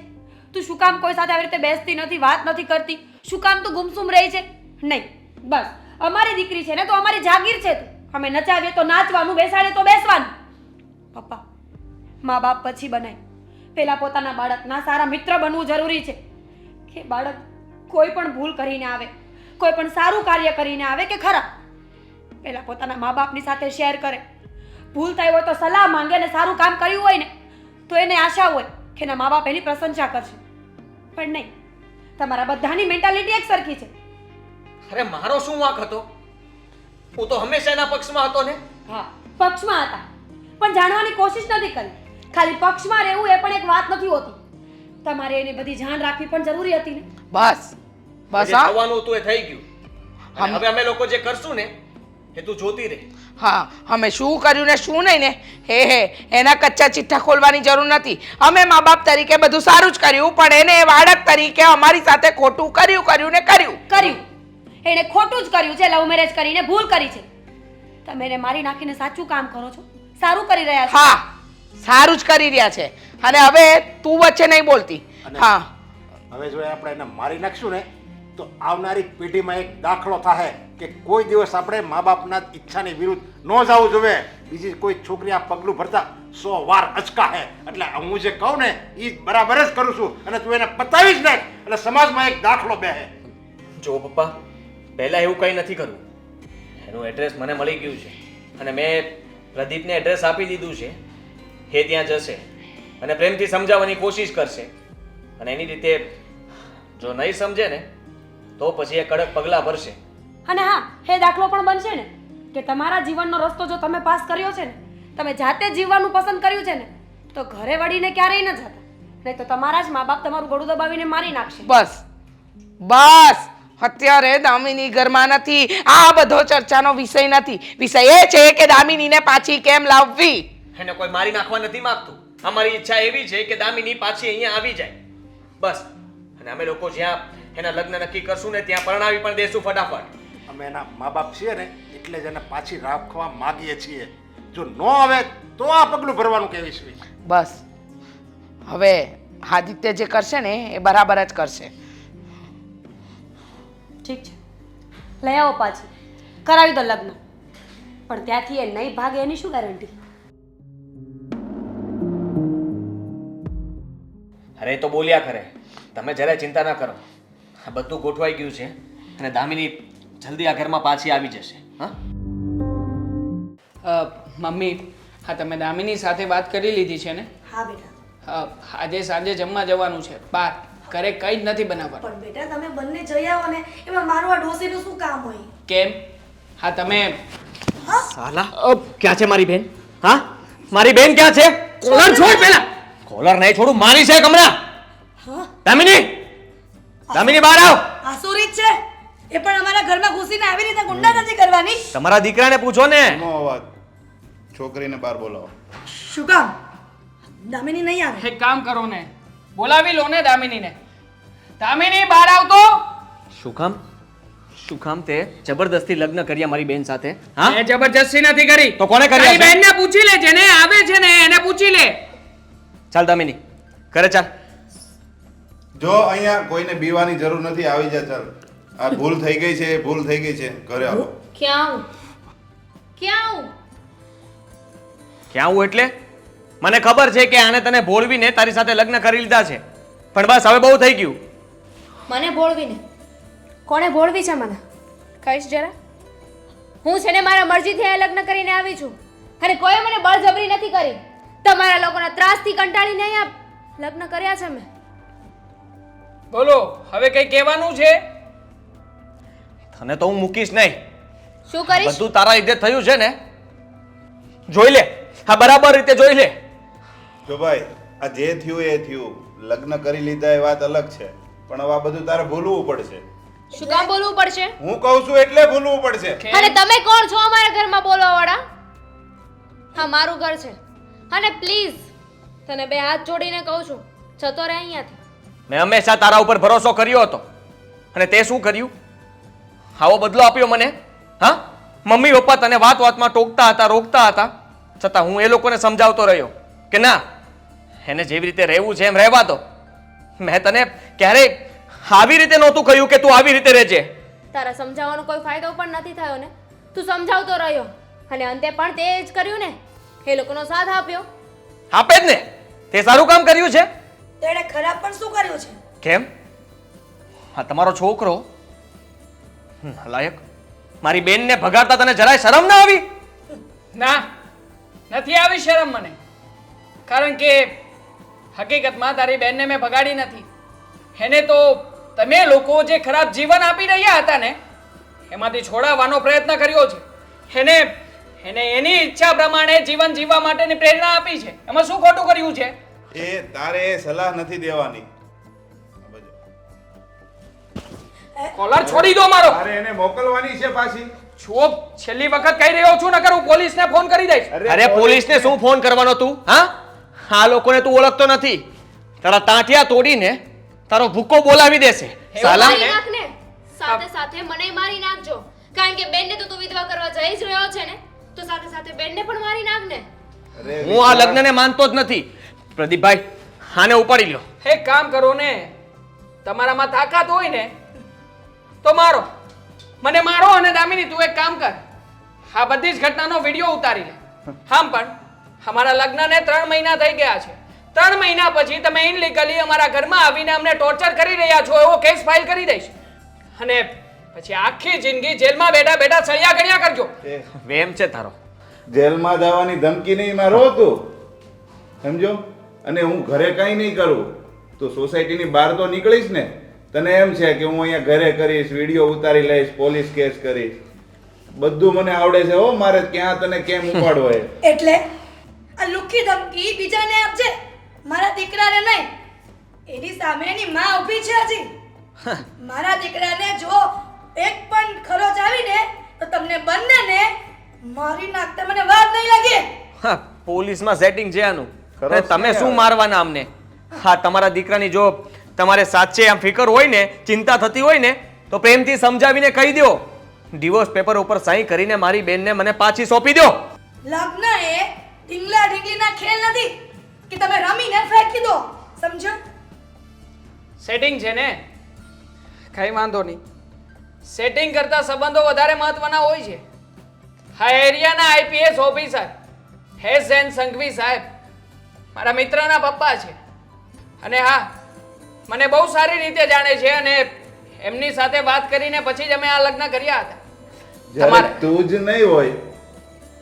તું શું કામ કોઈ સાથે આવી રીતે બેસતી નથી, વાત નથી કરતી? શું કામ તું ગુમસુમ રહી છે? નહીં, બસ અમારી દીકરી છે ને તો અમારી જાગીર છે. અમે નચાવીએ તો નાચવાનું, બેસાડીએ તો બેસવાનું. પપ્પા, મા બાપ પછી બનાય, પહેલા પોતાના બાળકના સારા મિત્ર બનવું જરૂરી છે. કે બાળક કોઈ પણ ભૂલ કરીને આવે, કોઈ પણ સારું કાર્ય કરીને આવે કે ખરાબ, પહેલા પોતાના મા બાપની સાથે શેર કરે. ભૂલ થઈ હોય તો સલાહ માંગે ને સારું કામ કર્યું હોય ને તો એને આશા હોય કે એના મા બાપ એની પ્રશંસા કરશે. પણ નહીં, તમારા બધાની મેન્ટાલિટી એક સરખી છે. અરે મારો શું વાંક હતો? હું તો હંમેશા એના પક્ષમાં હતો ને. હા, પક્ષમાં હતા, પણ જાણવાની કોશિશ નથી કરી. ખાલી પક્ષમાં રહેવું એ પણ એક વાત નથી હોતી. તમારે એની બધી જાણ રાખવી પણ જરૂરી હતી ને. બસ બસ જે હા થવાનું હતું એ થઈ ગયું. અને હવે અમે લોકો જે કરશું ને એ તું જોતી રહે. હા, અમે શું કર્યું ને શું નહીં ને હે એના કચ્ચા ચિઠ્ઠા ખોલવાની જરૂર નથી. અમે મા બાપ તરીકે બધું સારું જ કર્યું, પણ એને એ બાળક તરીકે અમારી સાથે ખોટું કર્યું ને કર્યું. એણે ખોટું જ કર્યું છે. લવ મેરેજ કરીને ભૂલ કરી છે. તમે એને મારી નાખીને સાચું કામ કરો છો, સારું કરી રહ્યા છો. હા, સારું જ કરી રહ્યા છે. અને હવે તું વચ્ચે નહીં બોલતી. હા, હવે જો આપણે એને મારી નાખશું ને તો આવનારી પેઢીમાં એક દાખલો થાય કે કોઈ દિવસ આપણે મા બાપના ઈચ્છાની વિરુદ્ધ ન જવું જોઈએ. બીજી કોઈ છોકરી આ પગલું ભરતા 100 વાર અચકા હે. એટલે હું જે કહું ને એ બરાબર જ કરું છું અને તું એને પતાવી જ નાખ એટલે સમાજમાં એક દાખલો બેહે. જો પપ્પા, પહેલા એવું કંઈ નથી કરવું. એનું એડ્રેસ મને મળી ગયું છે અને મેં પ્રદીપને એડ્રેસ આપી દીધું છે. એ ત્યાં જશે અને પ્રેમથી સમજાવવાની કોશિશ કરશે. અને એની રીતે જો નહીં સમજે ને તો પછી એ કડક પગલાં ભરશે. અને હા, એ દાખલો પણ બનશે ને કે તમારા જીવનનો રસ્તો જો તમે પાસ કર્યો છે ને, તમે જાતે જીવવાનું પસંદ કર્યું છે ને, તો ઘરે વળીને ક્યારેય ન જતા. નહીં તો તમારા જ મા બાપ તમારું ગળું દબાવીને મારી નાખશે. બસ અત્યારે દામિની ઘરમાં નથી. આ બધો ચર્ચાનો વિષય નથી. વિષય એ છે કે દામિનીને પાછી કેમ લાવવી. એને કોઈ મારી નાખવા નથી માંગતું. અમારી ઈચ્છા એવી છે કે દામિની પાછી અહીંયા આવી જાય, બસ. અને અમે લોકો જ્યાં એના લગ્ન નક્કી કરશું ને ત્યાં પરણાવી પણ દેશું ફટાફટ. અમે એના મા બાપ છીએ ને એટલે જ એને પાછી રાખવા માગીએ છીએ. જો ન આવે તો આ પગલું ભરવાનું કહેવીશું. બસ હવે આદિત્ય જે કરશે ને એ બરાબર જ કરશે. ઠીક છે, લઈ આવો પાછી, કરાવી દો લગ્ન. પણ ત્યાંથી એ નહીં ભાગે એની શું ગેરંટી? અરે એ તો બોલ્યા કરે, તમે જરાય ચિંતા ના કરો. આ બધું ગોઠવાઈ ગયું છે અને દામિની જલ્દી આ ઘરમાં પાછી આવી જશે. હા મમ્મી, હા તમે દામિની સાથે વાત કરી લીધી છે ને? હા બેટા. આજે સાંજે જમવા જવાનું છે બહાર, ઘરે કંઈ જ નથી બનાવવાનું. પણ બેટા તમે બંને જઈ આવો ને, એમાં મારું આ ડોસીનું શું કામ હોય? કેમ? હા તમે સાલા ક્યાં છે મારી બેન? હા મારી બેન ક્યાં છે? કોલર છોડ પેલા. કોલર નહીં છોડું, મારી છે કમરા. દામિની, દામિની બહાર આવ. આ શું રીત છે? એ પણ અમારા ઘરમાં ઘૂસીને આવી રીતે ગુંડા નથી કરવાની. તમારા દીકરાને પૂછો ને. એનો અવાજ છોકરીને બહાર બોલાવો. શું કામ? દામિની નહીં આવે? એક કામ કરો ને, બોલાવી લો ને દામિનીને. દામિની બહાર આવતો. શું કામ? શું કામ તે જબરદસ્તી લગ્ન કર્યા મારી બેન સાથે? હા મેં જબરજસ્તી નથી કરી. તો કોને કર્યા તારી છે? બેનને પૂછી લે, જેને આવે છે ને એને પૂછી લે. ચાલ દામિની ઘરે ચાલ. જો અહીંયા કોઈને બીવાની જરૂર નથી, આવી જા ચાલ. આ ભૂલ થઈ ગઈ છે, ભૂલ થઈ ગઈ છે, ઘરે આવો. ક્યાં આવું? ક્યાં હું એટલે? મને ખબર છે કે આને તને ભોળવીને તારી સાથે લગ્ન કરી લીધા છે, પણ બસ હવે બહુ થઈ ગયું. મને બોળવીને કોણે બોળવી છે મને કહીશ જરા? હું છે ને મારા મરજીથી અહીંયા લગ્ન કરીને આવી છું અને કોઈ મને બળજબરી નથી કરી. તમારા લોકોના ત્રાસથી કંટાળીને અહીંયા લગ્ન કર્યા છે મેં. બોલો હવે કઈ કહેવાનું છે? તને તો હું મૂકીશ નહીં. શું કરીશ? બધું તારા લીધે થયું છે ને. જોઈ લે, હા બરાબર રીતે જોઈ લે. જો ભાઈ આ જે થયું એ થયું, લગ્ન કરી લીધા એ વાત અલગ છે, પણ હવે આ બધું તારે ભૂલવું પડશે. શું કામ બોલવું પડશે? હું કહું છું એટલે ભૂલવું પડશે. અને તમે કોણ છો અમારા ઘરમાં બોલવા વાળા? હા મારું ઘર છે અને પ્લીઝ તને બે હાથ જોડીને કહું છું જતો રહે અહીંયાથી. મેં હંમેશા તારા ઉપર ભરોસો કર્યો હતો અને તે શું કર્યું? આવો બદલો આપ્યો મને? હા, મમ્મી પપ્પા તને વાત વાતમાં ટોકતા હતા, રોકતા હતા, છતાં હું એ લોકોને સમજાવતો રહ્યો કે ના, એને જેવી રીતે રહેવું છે એમ રહેવા દો. મેં તને ક્યારેય આવી રીતે નહોતું કહ્યું કે તું આવી રીતે રહેજે. તારા સમજાવવાનો કોઈ ફાયદો પણ નથી થયો ને. તું સમજાવતો રહ્યો અને અંતે પણ તે જ કર્યું ને, એ લોકોનો સાથ આપ્યો. આપે જ ને, તે સારું કામ કર્યું છે. તેણે ખરાબ પણ શું કર્યું છે? કેમ? હા તમારો છોકરો લાયક મારી બેનને ભગાડતા તને જરાય શરમ ના આવી? ના, નથી આવી શરમ મને. કારણ કે હકીકતમાં તારી બેનને મેં ભગાડી નથી. એને તો તમે લોકો જે ખરાબ જીવન આપી રહ્યા હતા ને એમાંથી છોડાવવાનો પ્રયત્ન કર્યો છે. એને એની ઈચ્છા પ્રમાણે જીવન જીવવા માટેની પ્રેરણા આપી છે. એમાં શું ખોટું કર્યું છે? એ તારે એ સલાહ નથી દેવાની. કોલર છોડી દો મારો. તારે એને મોકલવાની છે પાછી. છો છેલ્લી વખત કહી રહ્યો છું, નકર હું પોલીસને ફોન કરી દઈશ. અરે પોલીસને શું ફોન કરવાનો તું? હા, આ લોકોને તું ઓળખતો નથી. તારા તાંટિયા તોડીને તારો ભૂકો બોલાવી દેશે. સાલા મારી નાખ ને, સાથે સાથે મને મારી નાખજો. કારણ કે બેનને તો તું વિધવા કરવા જઈ જ રહ્યો છે ને, તો સાથે સાથે બેનને પણ મારી નાખ ને. હું આ લગ્નને માનતો જ નથી. પ્રદીપભાઈ, આને ઉપાડી લ્યો. એક કામ કરો ને, તમારામાં તાકાત હોય ને તો મારો, મને મારો. અને દામિની તું એક કામ કર, આ બધી જ ઘટનાનો વિડીયો ઉતારી લે. આમ પણ અમારા લગ્નને 3 મહિના થઈ ગયા છે. 3 મહિના પછી તમે ઇનલીગલી અમારા ઘરમાં આવીને અમને ટોર્ચર કરી રહ્યા છો એવો કેસ ફાઇલ કરી દઈશ. અને પછી આખી જિંદગી જેલમાં બેઠા બેઠા સળિયા ગણ્યા કરજો. વેમ છે તારો. જેલમાં જવાની ધમકી નહીં મારો તું, સમજો? અને હું ઘરે કંઈ નહીં કરું, તો સોસાયટીની બહાર તો નીકળીશ ને. તને એમ છે કે હું અહીંયા ઘરે કરીશ, વિડીયો ઉતારી લઈશ, પોલીસ કેસ કરીશ, બધું મને આવડે છે. હો, મારે ક્યાં તને કેમ ઉપાડવો એ. એટલે આ લુખી ધમકી બીજાને આપજે, મારા દીકરાને નહીં. એની સામે એની માં ઊભી છે હજી. મારા દીકરાને જો એક પણ ખરોચ આવીને તો તમને બંનેને મારી નાખતા મને વાર નહીં લાગે. હા, પોલીસમાં સેટિંગ છે આનું. ખરો અરે તમે છે શું યાર. મારવાના અમને? હા, તમારા દીકરાની જો તમારે સાચે આમ ફિકર હોય ને, ચિંતા થતી હોય ને, તો પ્રેમથી સમજાવીને કહી દો. ડિવોર્સ પેપર ઉપર સહી કરીને મારી બેનને મને પાછી સોંપી દો. લગ્ન એ ઢીંગલા ઢીંગલીના ખેલ નથી કે તમે રમીને ફેંકી દો, સમજો? સેટિંગ છે ને, કઈ વાંધો નહીં. સેટિંગ કરતા સંબંધો વધારે મહત્વના હોય છે. હા, એરિયાના IPS officer S N Sanghavi સાહેબ મારા મિત્રના પપ્પા છે. અને હા, મને બહુ સારી રીતે જાણે છે અને એમની સાથે વાત કરીને પછી જ અમે આ લગ્ન કર્યા હતા. જ્યારે તું જ નહીં હોય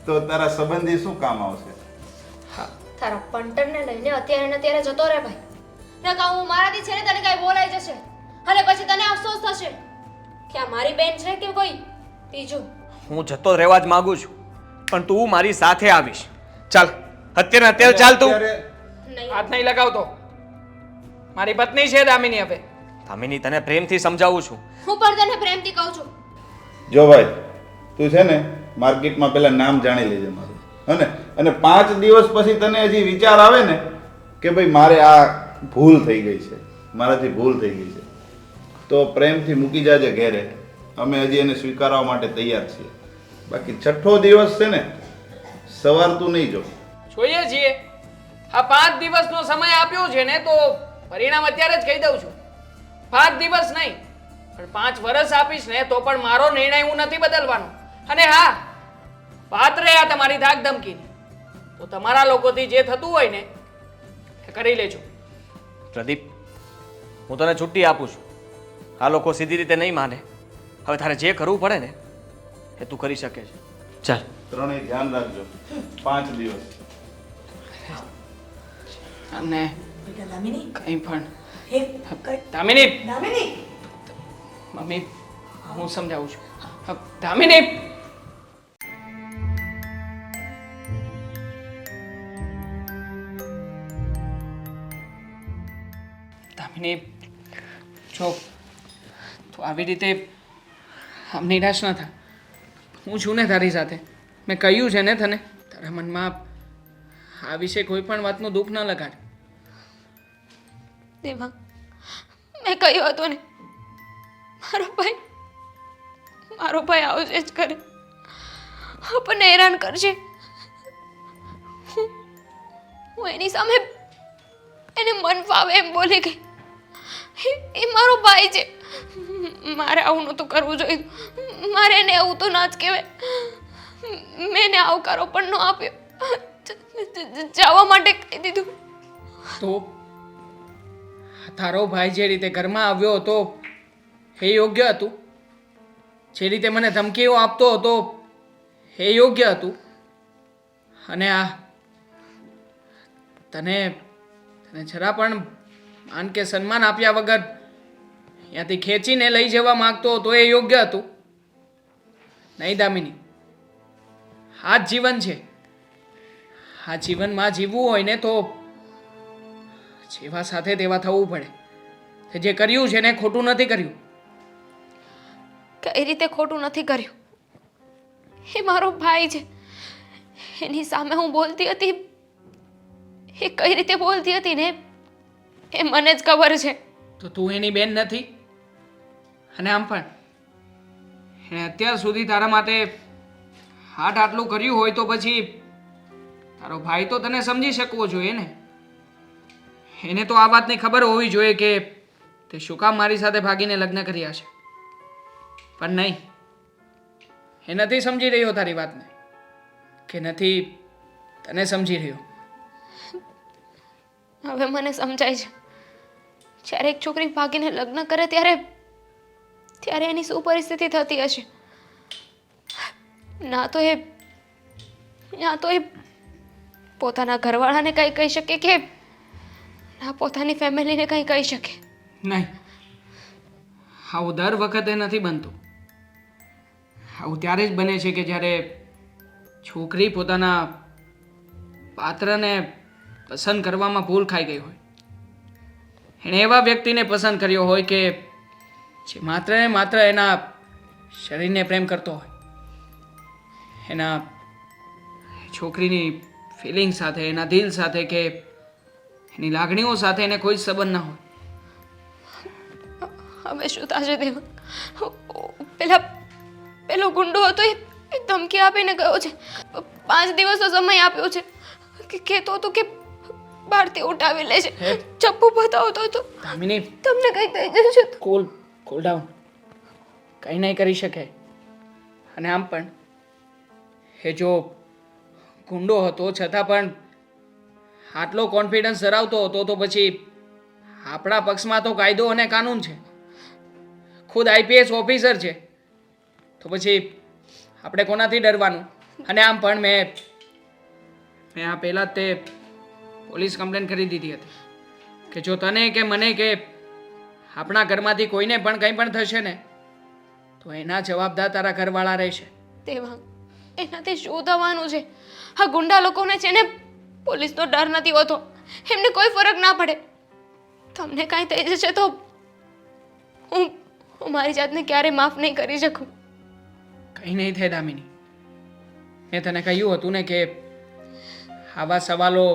તો તારા સંબંધી શું કામ આવશે? તારા પંટરને લઈને અત્યારે ને અત્યારે જતો રહે ભાઈ. નકા હું મારાથી છે ને તને કઈ બોલાઈ જશે અને પછી તને અફસોસ થશે કે આ મારી બેન છે કે કોઈ બીજું. હું જતો રહેવા જ માંગુ છું, પણ તું મારી સાથે આવીશ. ચાલ, અત્યારે અત્યારે ચાલ તું. અત્યારે હાથ નહીં લગાવતો. મારી પત્ની છે દામિની. હવે દામિની, તને પ્રેમથી સમજાવું છું. હું પણ તને પ્રેમથી કહું છું. જો ભાઈ, તું છે ને માર્કેટમાં પેલા નામ જાણી લેજે મારું, હને? અને 5 દિવસ પછી તને હજી વિચાર આવે ને કે ભાઈ મારે આ ભૂલ થઈ ગઈ છે, મારાથી ભૂલ થઈ ગઈ છે, તો પ્રેમથી મૂકી જાજે ઘેરે. અમે હજી એને સ્વીકારવા માટે તૈયાર છીએ. બાકી 6થો દિવસ છે ને, સવારતું નહીં જો. જોઈએ છીએ. આ 5 દિવસનો સમય આપ્યો છે ને, તો પરિણામ અત્યારે જ કહી દઉં છું. 5 દિવસ નહીં પણ 5 વર્ષ આપીશ ને તો પણ મારો નિર્ણય હું નથી બદલવાનો. અને હા, વાત રહી આ તમારી ધાક ધમકીની, તો તમારા લોકોથી જે થતું હોય ને એ કરી લેજો. પ્રદીપ, હું તને છુટ્ટી આપું છું. આ લોકો સીધી રીતે નહીં માને. હવે તારે જે કરવું પડે ને એ તું કરી શકે છે. ચાલ. ત્રણેય ધ્યાન રાખજો. 5 દિવસ. અને બેટા દામિની કંઈ પણ દામિની દામિની મમ્મી હું સમજાવું છું. દામિની દામિની જો તું આવી રીતે આમ નિરાશ ન થા. હું છું ને તારી સાથે. મેં કહ્યું છે ને તને તારા મનમાં આ વિશે કોઈ પણ વાતનું દુઃખ ન લગાડ. દેવાંગ મેં કહ્યું હતું ને મારો ભાઈ આવશે જ કરે, આપણને હેરાન કરશે. હું એની સામે એને મન ફાવે એમ બોલી ગઈ. એ મારો ભાઈ છે, મારે આવું નહોતું કરવું જોઈએ. મારે એને આવું તો ના જ કહેવાય. મેં એને આવકારો પણ ન આપ્યો, જવા માટે કહી દીધું. તો તારો ભાઈ જે રીતે ઘરમાં આવ્યો હતો એ યોગ્ય હતું? જે રીતે મને ધમકીઓ આપતો હતો એ યોગ્ય હતું? અને આ તને જરા પણ માન કે સન્માન આપ્યા વગર અહીંયાથી ખેંચીને લઈ જવા માંગતો હતો એ યોગ્ય હતું? નહીં દામિની, આ જ જીવન છે. આ જીવનમાં જીવવું હોય ને તો જેવા સાથે તેવા થવું પડે. તે જે કર્યું છે ને ખોટું નથી કર્યું. કઈ રીતે ખોટું નથી કર્યું? એ મારો ભાઈ છે, એની સામે હું બોલતી હતી એ કઈ રીતે બોલતી હતી ને એ મને જ ખબર છે. તો તું એની બેન નથી? અને આમ પણ એણે અત્યાર સુધી તારા માટે આટલું કર્યું હોય તો પછી તારો ભાઈ તો તને સમજી શકવો જોઈએ ને. એને તો આ વાતની ખબર હોવી જોઈએ કે તે શું કામ મારી સાથે ભાગીને લગ્ન કર્યા છે. પણ નહીં, એ નથી સમજી રહ્યો તારી વાતને, કે નથી તને સમજી રહ્યો. હવે મને સમજાય છે, જ્યારે એક છોકરી ભાગીને લગ્ન કરે ત્યારે એની શું પરિસ્થિતિ થતી હશે. ના તો એ પોતાના ઘરવાળાને કંઈ કહી શકે કે ના પોતાની ફેમિલીને કંઈ કહી શકે. નહીં, આવું દર વખતે નથી બનતું. આવું ત્યારે જ બને છે કે જ્યારે છોકરી પોતાના પાત્રને પસંદ કરવામાં ભૂલ ખાઈ ગઈ હોય. એણે એવા વ્યક્તિને પસંદ કર્યો હોય કે જે માત્ર ને માત્ર એના શરીરને પ્રેમ કરતો હોય, એના છોકરીની ફિલિંગ સાથે, એના દિલ સાથે કે એની લાગણીઓ સાથે એને કોઈ જ સંબંધ ના હોય. હવે શું થશે દેવા? પેલો ગુંડો હતો એ ધમકી આપીને ગયો છે. 5 દિવસનો સમય આપ્યો છે. કહેતો હતો કે બહારથી ઉઠાવી લે છે, ચપ્પુ બતાવતો હતો. દામિની, તમને કંઈ થઈ જશે તો? Cool down. કંઈ નહીં કરી શકે. અને આમ પણ એ જો ગુંડો હતો છતાં પણ આટલો કોન્ફિડન્સ ધરાવતો હતો તો પછી આપણા પક્ષમાં તો કાયદો અને કાનૂન છે. ખુદ આઈપીએસ ઓફિસર છે, તો પછી આપણે કોનાથી ડરવાનું? અને આમ પણ મેં આ પહેલાં જ તે પોલીસ કમ્પ્લેન કરી દીધી હતી કે જો તને કે મને કે આપણા ઘરમાંથી કોઈને પણ કંઈ પણ થશે ને તો એના જવાબદાર તારા ઘરવાળા રહેશે. દેવાંગ, એનાથી શું થવાનું છે? આ ગુંડા લોકોને છે ને પોલીસનો ડર નથી હોતો, એમને કોઈ ફરક ના પડે. તમને કાંઈ થઈ જશે તો હું મારી જાતને ક્યારેય માફ નહીં કરી શકું. કંઈ નહીં થાય દામિની. મેં તને કહ્યું હતું ને કે આવા સવાલો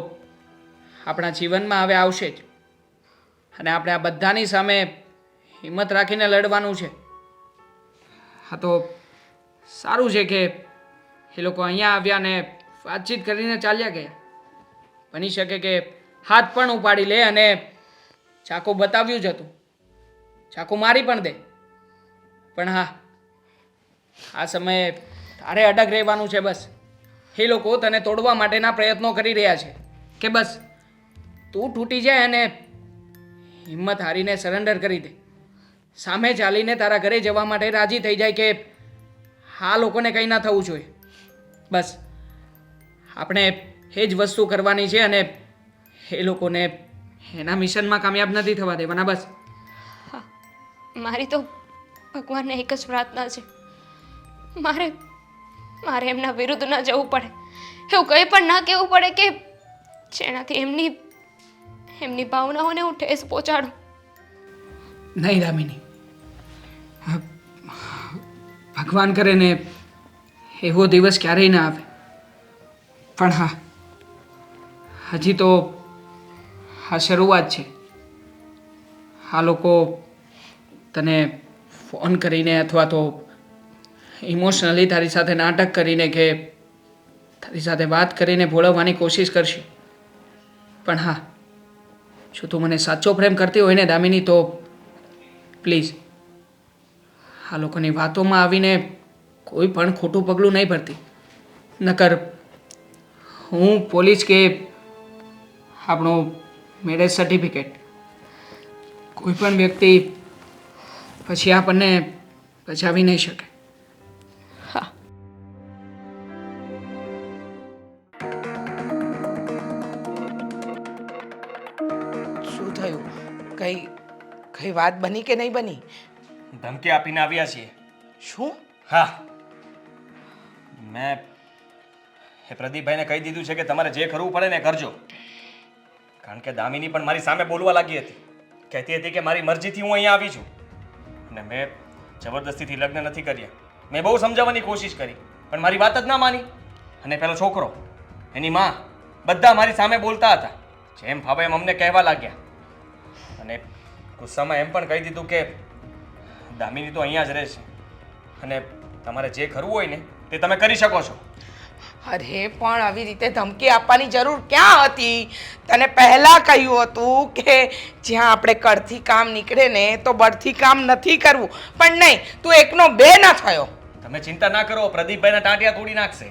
આપણા જીવનમાં હવે આવશે જ, અને આપણે આ બધાની સામે હિંમત રાખીને લડવાનું છે. હા, તો સારું છે કે એ લોકો અહીંયા આવ્યા ને વાતચીત કરીને ચાલ્યા ગયા. બની શકે કે હાથ પણ ઉપાડી લે અને ચાકુ બતાવ્યું જ હતું, ચાકુ મારી પણ દે. પણ હા, આ સમયે તારે અડગ રહેવાનું છે. બસ એ લોકો તને તોડવા માટેના પ્રયત્નો કરી રહ્યા છે કે બસ તું તૂટી જાય અને હિંમત હારીને સરેન્ડર કરી દે. સામે ચાલીને તારા ઘરે જવા માટે રાજી થઈ જાય કે આ લોકોને કંઈ ના થવું જોઈએ. બસ આપણે એ જ વસ્તુ કરવાની છે અને એ લોકોને એના મિશનમાં કામયાબ નથી થવા દેવાના. બસ મારી તો ભગવાનને એક જ પ્રાર્થના છે, મારે એમના વિરુદ્ધ ના જવું પડે, એવું કંઈ પણ ના કહેવું પડે કે જેનાથી એમની ભાવનાઓને હું ઠેસ પહોંચાડું. નહીં દામિની, ભગવાન કરે ને એવો દિવસ ક્યારેય ના આવે. પણ હા, હજી તો આ શરૂઆત છે. આ લોકો તને ફોન કરીને અથવા તો ઇમોશનલી તારી સાથે નાટક કરીને કે તારી સાથે વાત કરીને ભોળવવાની કોશિશ કરશે. પણ હા, જો તું મને સાચો પ્રેમ કરતી હોય ને દામિની, તો પ્લીઝ આ લોકોની વાતોમાં આવીને કોઈ પણ ખોટું પગલું નહીં ભરતી. નકર હું પોલીસ કે આપણું મેરેજ સર્ટિફિકેટ કોઈ પણ વ્યક્તિ પછી આપણને બચાવી નહીં શકે. શું થયું? કઈ વાત બની કે નહીં બની? ધમકી આપીને આવ્યા છીએ. શું? હા, મેં એ પ્રદીપભાઈને કહી દીધું છે કે તમારે જે કરવું પડે ને કરજો. કારણ કે દામિની પણ મારી સામે બોલવા લાગી હતી, કહેતી હતી કે મારી મરજીથી હું અહીંયા આવી છું અને મેં જબરદસ્તીથી લગ્ન નથી કર્યા. મેં બહુ સમજાવવાની કોશિશ કરી પણ મારી વાત જ ના માની. અને પેલો છોકરો, એની માં, બધા મારી સામે બોલતા હતા, જેમ ફાવે એમ અમને કહેવા લાગ્યા. અને ગુસ્સામાં એમ પણ કહી દીધું કે દામિની તો અહીંયા જ રહેશે અને તમારે જે કરવું હોય ને તે તમે કરી શકો છો. અરે પણ આવી રીતે ધમકી આપવાની જરૂર ક્યાં હતી? તને પહેલા કહ્યું હતું કે જ્યાં આપણે કળથી કામ નીકળે ને તો બળથી કામ નથી કરવું. પણ નહીં, તું એકનો બે ન થયો. તમે ચિંતા ના કરો, પ્રદીપભાઈના ટાંટિયા તોડી નાખશે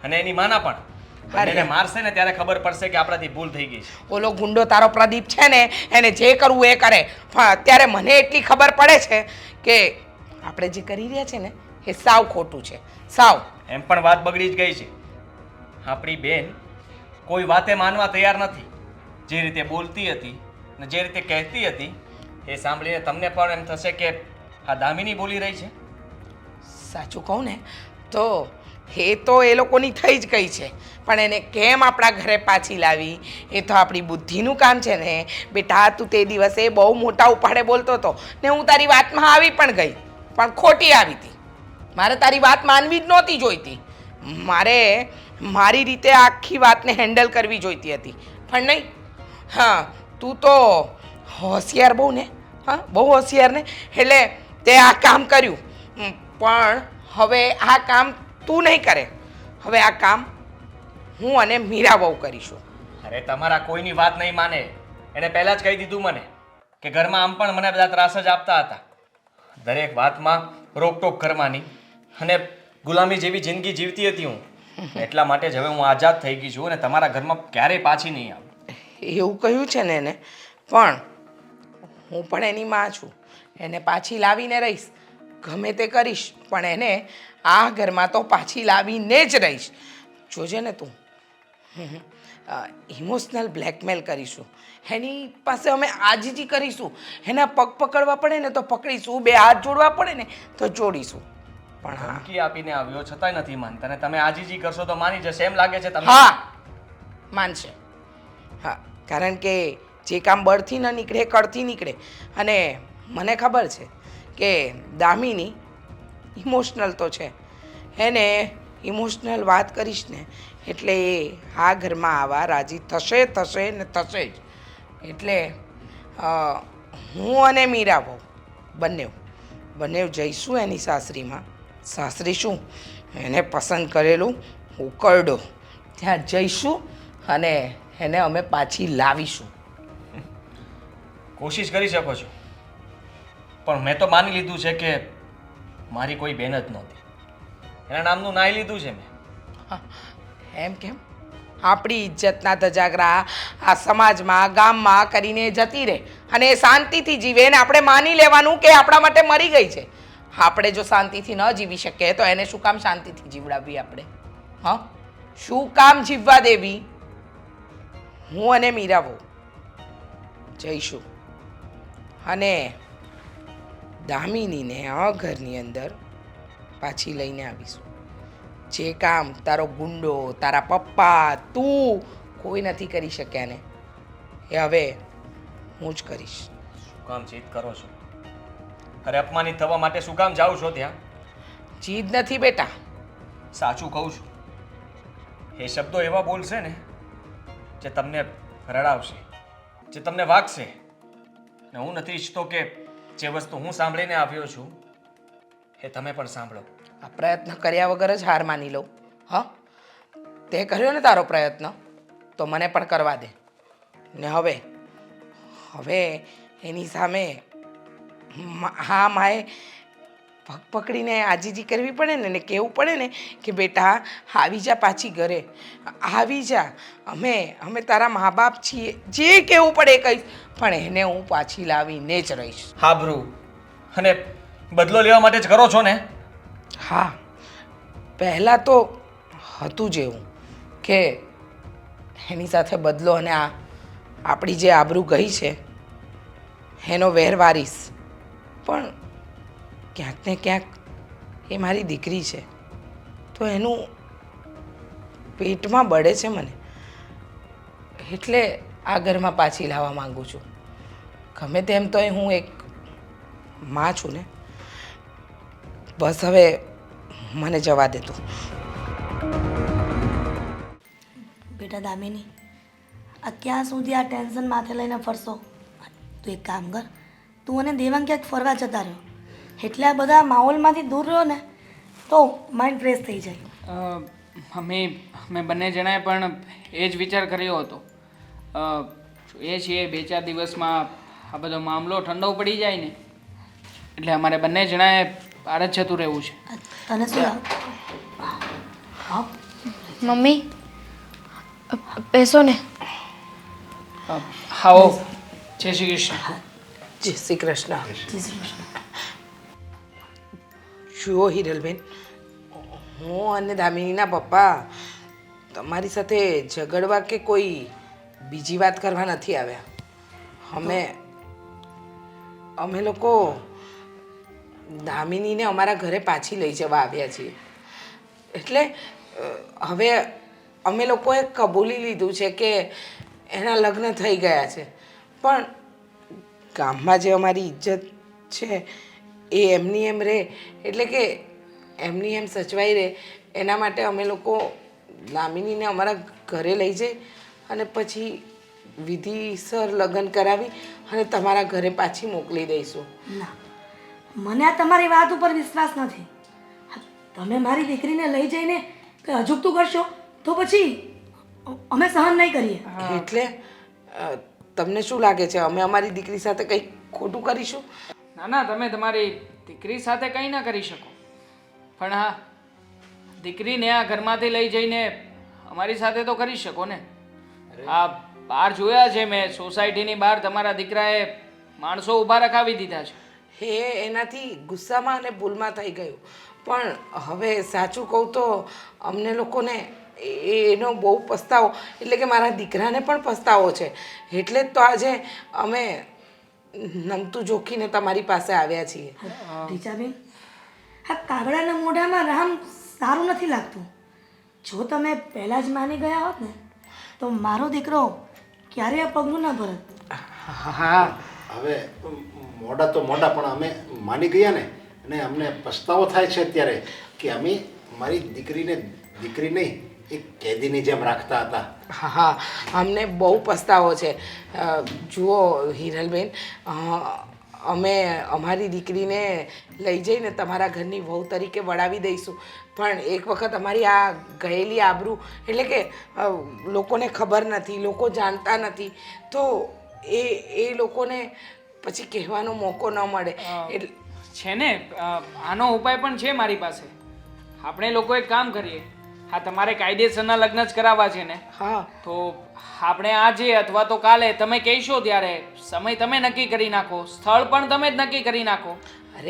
અને એની માના પણ. એને મારશે ને ત્યારે ખબર પડશે કે આપણાથી ભૂલ થઈ ગઈ છે. ઓલો ગુંડો તારો પ્રદીપ છે ને, એને જે કરવું એ કરે. પણ અત્યારે મને એટલી ખબર પડે છે કે આપણે જે કરી રહ્યા છે ને એ સાવ ખોટું છે, સાવ. એમ પણ વાત બગડી જ ગઈ છે. આપણી બેન કોઈ વાતે માનવા તૈયાર નથી. જે રીતે બોલતી હતી ને જે રીતે કહેતી હતી એ સાંભળીને તમને પણ એમ થશે કે આ દામિની બોલી રહી છે. સાચું કહું ને તો એ તો એ લોકોની થઈ જ ગઈ છે, પણ એને કેમ આપણા ઘરે પાછી લાવી એ તો આપણી બુદ્ધિનું કામ છે ને. બેટા, તું તે દિવસે બહુ મોટા ઉપાડે બોલતો હતો ને હું તારી વાતમાં આવી પણ ગઈ, પણ ખોટી આવી હતી. મારે તારી વાત માનવી જ નહોતી જોઈતી. મારે મારી રીતે આખી વાતને હેન્ડલ કરવી જોઈતી હતી, પણ નહીં. હા, તું તો હોશિયાર બહુ ને. હા, બહુ હોશિયાર ને, એટલે તે આ કામ કર્યું. પણ હવે આ કામ તું નહીં કરે, હવે આ કામ હું અને મીરા બહુ કરીશું. અરે તમારા કોઈની વાત નહીં માને. એને પહેલાં જ કહી દીધું મને કે ઘરમાં આમ પણ મને બધા ત્રાસ જ આપતા હતા. દરેક વાતમાં રોકટોક કરવાની અને ગુલામી જેવી જિંદગી જીવતી હતી હું. એટલા માટે જ હવે હું આઝાદ થઈ ગઈ છું અને તમારા ઘરમાં ક્યારેય પાછી નહીં આવું. એવું કહ્યું છે ને એને, પણ હું પણ એની માં છું. એને પાછી લાવીને રહીશ, ગમે તે કરીશ, પણ એને આ ઘરમાં તો પાછી લાવીને જ રહીશ. જોજે ને તું. ઇમોશનલ બ્લેકમેલ કરીશું. એની પાસે અમે આજીજી કરીશું. એના પગ પકડવા પડે ને તો પકડીશું, બે હાથ જોડવા પડે ને તો જોડીશું. પણ હા, ધમકી આપીને આવ્યો છતાંય નથી માનતા અને તમે આજીજી કરશો તો માની જશે એમ લાગે છે તમને? હા, માનશે. હા, કારણ કે જે કામ બળથી ન નીકળે કળથી નીકળે. અને મને ખબર છે કે દામિની ઇમોશનલ તો છે. એને ઇમોશનલ વાત કરીશ ને એટલે એ આ ઘરમાં આવા રાજી થશે ને થશે જ. એટલે હું અને મીરા બહુ બંને જઈશું એની સાસરીમાં. સાસરી શું, એને પસંદ કરેલું ઉકરડો, ત્યાં જઈશું અને એને અમે પાછી લાવીશું. કોશિશ કરી શકો છો પણ મેં તો માની લીધું છે કે મારી કોઈ બહેન જ નહોતી. એના નામનું નાઈ લીધું છે મેં. એમ કેમ? આપણી ઇજ્જતના ધજાગરા આ સમાજમાં ગામમાં કરીને જતી રહે અને એ શાંતિથી જીવે ને આપણે માની લેવાનું કે આપણા માટે મરી ગઈ છે. આપણે જો શાંતિથી ન જીવી શકીએ તો એને શું કામ શાંતિથી જીવડાવવી આપણે? હા, શું કામ જીવવા દેવી? હું અને મીરાબો જઈશું અને દામિનીને આ ઘરની અંદર પાછી લઈને આવીશું. જે કામ તારો ગુંડો, તારા પપ્પા, તું કોઈ નથી કરી શક્યા ને એ હવે હું જ કરીશ. શું કામ જીદ કરો છો? અરે અપમાનિત થવા માટે શું કામ જાઓ છો ત્યાં? જીદ નથી બેટા. સાચું કહું છું, એ શબ્દો એવા બોલશે ને જે તમને રડાવશે, જે તમને વાગશે. ને હું નથી ઈચ્છતો કે જે વસ્તુ હું સાંભળીને આવ્યો છું એ તમે પણ સાંભળો. આ પ્રયત્ન કર્યા વગર જ હાર માની લઉં? હા, તે કર્યો ને તારો પ્રયત્ન, તો મને પણ કરવા દે. ને હવે એની સામે હા માએ પગ પકડીને આજીજી કરવી પડે ને કહેવું પડે ને કે બેટા આવી જા પાછી ઘરે, આવી જા, અમે તારા મા બાપ છીએ, જે કહેવું પડે એ કહીશ, પણ એને હું પાછી લાવીને જ રહીશ. હાબરું અને બદલો લેવા માટે જ કરો છો ને? હા, પહેલાં તો હતું જ એવું કે એની સાથે બદલો અને આ આપણી જે આબરૂ ગઈ છે એનો વેર વારીશ, પણ ક્યાંક ને ક્યાંક એ મારી દીકરી છે તો એનું પેટમાં બળે છે મને, એટલે આ ઘરમાં પાછી લાવવા માંગુ છું. ગમે તેમ તોય હું એક માં છું ને. બસ હવે મને જવા દે તું. બેટા દામિની, આ ક્યાં સુધી આ ટેન્શન માથે લઈને ફરશો? તું એક કામ કર, તું અને દેવાંગ ક્યાંક ફરવા જતા રહ્યો, એટલે આ બધા માહોલમાંથી દૂર રહ્યો ને તો માઇન્ડ ફ્રેશ થઈ જાય. મમ્મી, અમે બંને જણાએ પણ એ જ વિચાર કર્યો હતો. એ છીએ 2-4 દિવસમાં આ બધો મામલો ઠંડો પડી જાય ને એટલે અમારે બંને જણાએ બહાર જ જતું રહેવું છે. તને શું લાગે? હા, મમ્મી બેસો ને. આવો. જય શ્રી કૃષ્ણ. જય શ્રી કૃષ્ણ. જય શ્રી કૃષ્ણ. જુઓ હિરલબેન, હું અને દામિનીના પપ્પા તમારી સાથે ઝઘડવા કે કોઈ બીજી વાત કરવા નથી આવ્યા. અમે લોકો દામિનીને અમારા ઘરે પાછી લઈ જવા આવ્યા છીએ. એટલે હવે અમે લોકોએ કબૂલી લીધું છે કે એના લગ્ન થઈ ગયા છે, પણ ગામમાં જે અમારી ઇજ્જત છે એ એમની એમ રહે, એટલે કે એમની એમ સચવાઈ રહે એના માટે અમે લોકો દામિનીને અમારા ઘરે લઈ જઈ અને પછી વિધિસર લગ્ન કરાવી અને તમારા ઘરે પાછી મોકલી દઈશું. ના, મને આ તમારી વાત ઉપર વિશ્વાસ નથી. તમે મારી દીકરીને લઈ જઈને કંઈ અજુગતું કરશો તો પછી અમે સહન નહીં કરીએ. એટલે તમને શું લાગે છે અમે અમારી દીકરી સાથે કંઈ ખોટું કરીશું? ના ના, તમે તમારી દીકરી સાથે કંઈ ના કરી શકો, પણ હા, દીકરીને આ ઘરમાંથી લઈ જઈને અમારી સાથે તો કરી શકો ને. આ બહાર જોયા છે મેં, સોસાયટીની બહાર તમારા દીકરાએ માણસો ઊભા રખાવી દીધા છે. એ એનાથી ગુસ્સામાં અને ભૂલમાં થઈ ગયું, પણ હવે સાચું કહું તો અમને લોકોને એનો બહુ પસ્તાવો, એટલે કે મારા દીકરાને પણ પસ્તાવો છે. એટલે જ તો આજે અમે નમતું જોખીને તમારી પાસે આવ્યા છીએ. રીચાબેન, આ કાગડાના મોઢામાં રામ સારું નથી લાગતું. જો તમે પહેલાં જ માની ગયા હોત ને તો મારો દીકરો ક્યારેય પગલું ના ભરત. હા, હવે મોડા તો મોડા પણ અમે માની ગયા ને, અને અમને પસ્તાવો થાય છે અત્યારે કે અમે મારી દીકરીને દીકરી નહીં એક કેદીની જેમ રાખતા હતા. હા, અમને બહુ પસ્તાવો છે. જુઓ હિરલબેન, અમે અમારી દીકરીને લઈ જઈને તમારા ઘરની વહુ તરીકે વળાવી દઈશું, પણ એક વખત અમારી આ ગયેલી આબરૂ, એટલે કે લોકોને ખબર નથી, લોકો જાણતા નથી, તો એ લોકોને પછી કહેવાનો મોકો ન મળે. એટલે છે ને, આનો ઉપાય પણ છે મારી પાસે. આપણે લોકો એક કામ કરીએ, હા તમારે કાયદેસરના લગ્ન જ કરાવવા છે ને હા તો આપણે આજે અથવા તો કાલે તમે કહેશો ત્યારે સમય તમે નક્કી કરી નાખો, સ્થળ પણ તમે જ નક્કી કરી નાખો.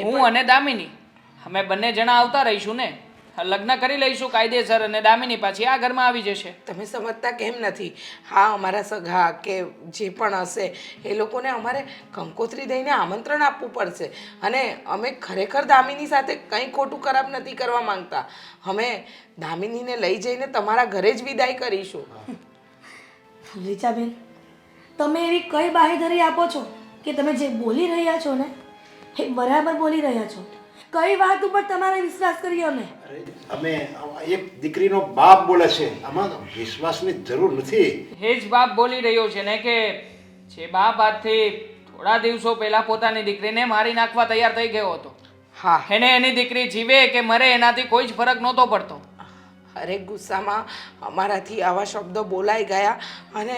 હું અને દામિની અમે બંને જણા આવતા રહીશું ને, લગ્ન કરી લઈશું કાયદેસર અને દામિની પાછી આ ઘરમાં આવી જશે. તમે સમજતા કેમ નથી? હા અમારા સગા કે જે પણ હશે એ લોકોને અમારે કંકોત્રી દઈને આમંત્રણ આપવું પડશે. અને અમે ખરેખર દામિની સાથે કંઈ ખોટું ખરાબ નથી કરવા માંગતા. અમે દામિનીને લઈ જઈને તમારા ઘરે જ વિદાય કરીશું. રીચાબેન, તમે એવી કઈ બાહેધરી આપો છો કે તમે જે બોલી રહ્યા છો ને એ બરાબર બોલી રહ્યા છો? કઈ વાત ઉપર તમારે વિશ્વાસ કર્યો અમે? અરે અમે એક દીકરીનો બાપ બોલે છે, આમાં વિશ્વાસની જરૂર નથી. એ જ બાપ બોલી રહ્યો છે ને કે જે બાપ આજથી થોડા દિવસો પહેલા પોતાની દીકરીને મારી નાખવા તૈયાર થઈ ગયો હતો. હા એને એની દીકરી જીવે કે મરે એનાથી કોઈ જ ફરક નહોતો પડતો. અરે ગુસ્સામાં અમારાથી આવા શબ્દો બોલાઈ ગયા અને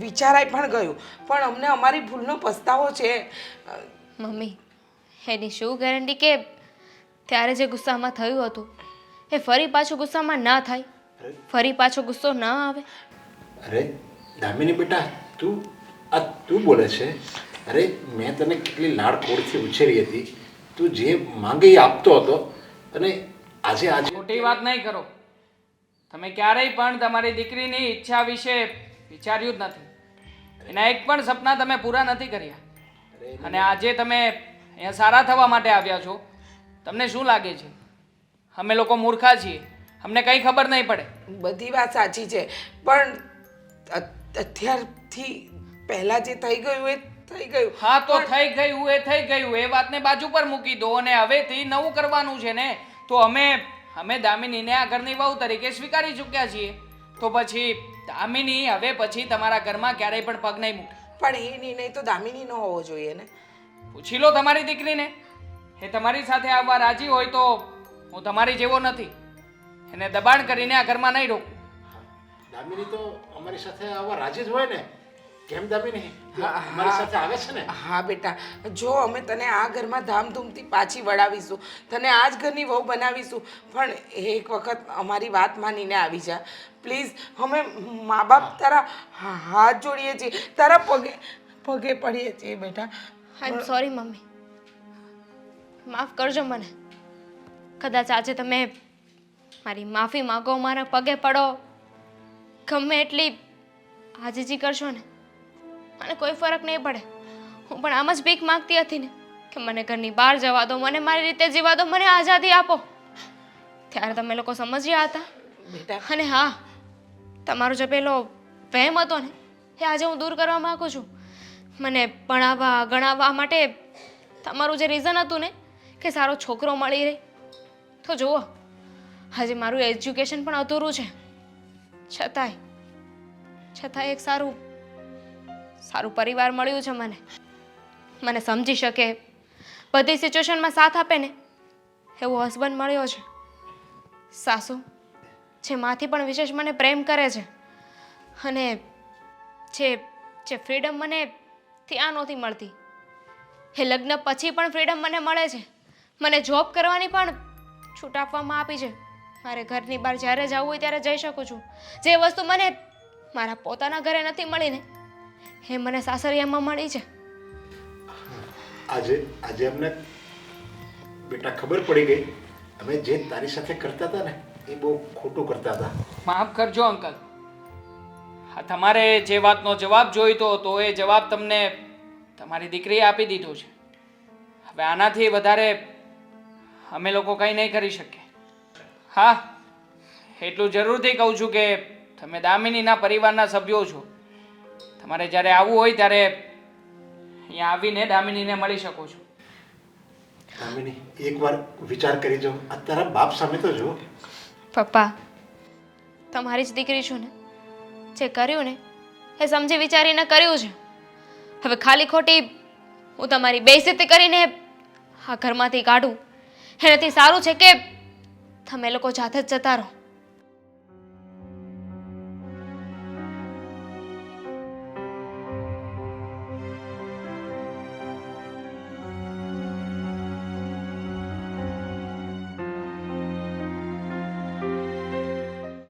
વિચારાઈ પણ ગયું, પણ અમને અમારી ભૂલનો પસ્તાવો છે. મમ્મી, એની શું ગેરંટી કે ત્યારે જે ગુસ્સામાં થયું હતું એ ફરી પાછું ગુસ્સામાં ના થાય, ફરી પાછો ગુસ્સો ના આવે? અરે દામિની બેટા, તું બોલે છે? અરે મેં તને કેટલી લાડકોડથી ઉછેરી હતી, તું જે માંગે એ આપતો હતો, અને આજે ખોટી વાત નહીં કરો. તમે ક્યારેય પણ તમારી દીકરીની ઈચ્છા વિશે વિચાર્યું જ નથી. એના એક પણ સપના તમે પૂરા નથી કર્યા. અને આજે તમે અહીંયા સારા થવા માટે આવ્યા છો. તમને શું લાગે છે અમે લોકો મૂર્ખા છીએ, અમને કંઈ ખબર નહીં પડે? બધી વાત સાચી છે, પણ અત્યારથી પહેલાં જે થઈ ગયું એ થઈ ગયું. હા તો થઈ ગયું એ થઈ ગયું, એ વાતને બાજુ પર મૂકી દો અને હવેથી નવું કરવાનું છે ને. તો અમે દામિનીને આ ઘરની વહુ તરીકે સ્વીકારી ચૂક્યા છીએ, તો પછી દામિની હવે પછી તમારા ઘરમાં ક્યારેય પણ પગ નહીં મૂકે. પણ એ નિર્ણય તો દામિનીનો હોવો જોઈએ ને. પૂછી લો તમારી દીકરીને, એ તમારી સાથે આવવા રાજી હોય તો હું તમારી જેવો નથી. એને દબાણ કરીને આ ઘરમાં નહીં રોકું. દામિની તો અમારી સાથે આવવા રાજી જ હોય ને. કેમ દામિની, અમારી સાથે આવે છે ને? હા બેટા, જો અમે તને આ ઘરમાં ધામધૂમથી પાછી વળાવીશું, તને આ જ ઘરની વહુ બનાવીશું, પણ એક વખત અમારી વાત માનીને આવી જા પ્લીઝ. અમે મા બાપ તારા હાથ જોડીએ છીએ, તારા પગે પડીએ છીએ બેટા. આઈ એમ સોરી મમ્મી, માફ કરજો મને. કદાચ આજે તમે મારી માફી માગો, મારા પગે પડો, ગમે એટલી આજીજી કરશો ને, મને કોઈ ફરક નહીં પડે. હું પણ આમ જ ભીખ માંગતી હતી ને કે મને ઘરની બહાર જવા દો, મને મારી રીતે જીવા દો, મને આઝાદી આપો. ત્યારે તમે લોકો સમજ્યા હતા. બેટા અને હા, તમારો જે પેલો વહેમ હતો ને એ આજે હું દૂર કરવા માંગુ છું. મને ભણાવવા ગણાવવા માટે તમારું જે રીઝન હતું ને કે સારો છોકરો મળી રહે, તો જુઓ હજી મારું એજ્યુકેશન પણ અધૂરું છે. છતાંય એક સારું પરિવાર મળ્યું છે મને સમજી શકે, બધી સિચ્યુએશનમાં સાથ આપે ને એવો હસબન્ડ મળ્યો છે. સાસુ જે માથી પણ વિશેષ મને પ્રેમ કરે છે, અને જે ફ્રીડમ મને ત્યાં નહોતી મળતી એ લગ્ન પછી પણ ફ્રીડમ મને મળે છે. મને જોબ કરવાની પણ છૂટ આપવામાં આપી છે. મારે ઘરની બહાર જ્યારે જવું હોય ત્યારે જઈ શકું છું. જે વસ્તુ મને મારા પોતાના ઘરે નથી મળી ને એ મને સાસરિયામાં મળી છે. આજે અમને બેટા ખબર પડી ગઈ, અમે જે તારી સાથે કરતા હતા ને એ બહુ ખોટું કરતા હતા. માફ કરજો અંકલ, હા તમારે જે વાતનો જવાબ જોઈતો હતો એ જવાબ તમને તમારી દીકરીએ આપી દીધો છે. હવે આનાથી વધારે અમે લોકો કંઈ નહીં કરી શકીએ. હા એટલું જરૂરથી કહું છું કે તમે દામિનીના પરિવારના સભ્યો છો. તમારે જ્યારે આવવું હોય ત્યારે અહીંયા આવીને દામિનીને મળી શકો છો. દામિની, એકવાર વિચાર કરી જો, આ તારા બાપ સામે તો જો. પપ્પા, તમારી જ દીકરી છું ને, જે કર્યું ને એ સમજી વિચારીને કર્યું છે. હવે ખાલી ખોટી હું તમારી બેઇજ્જતી કરીને આ ઘરમાંથી કાઢું એનાથી સારું છે કે તમે લોકો જાતે જ જતા રહો.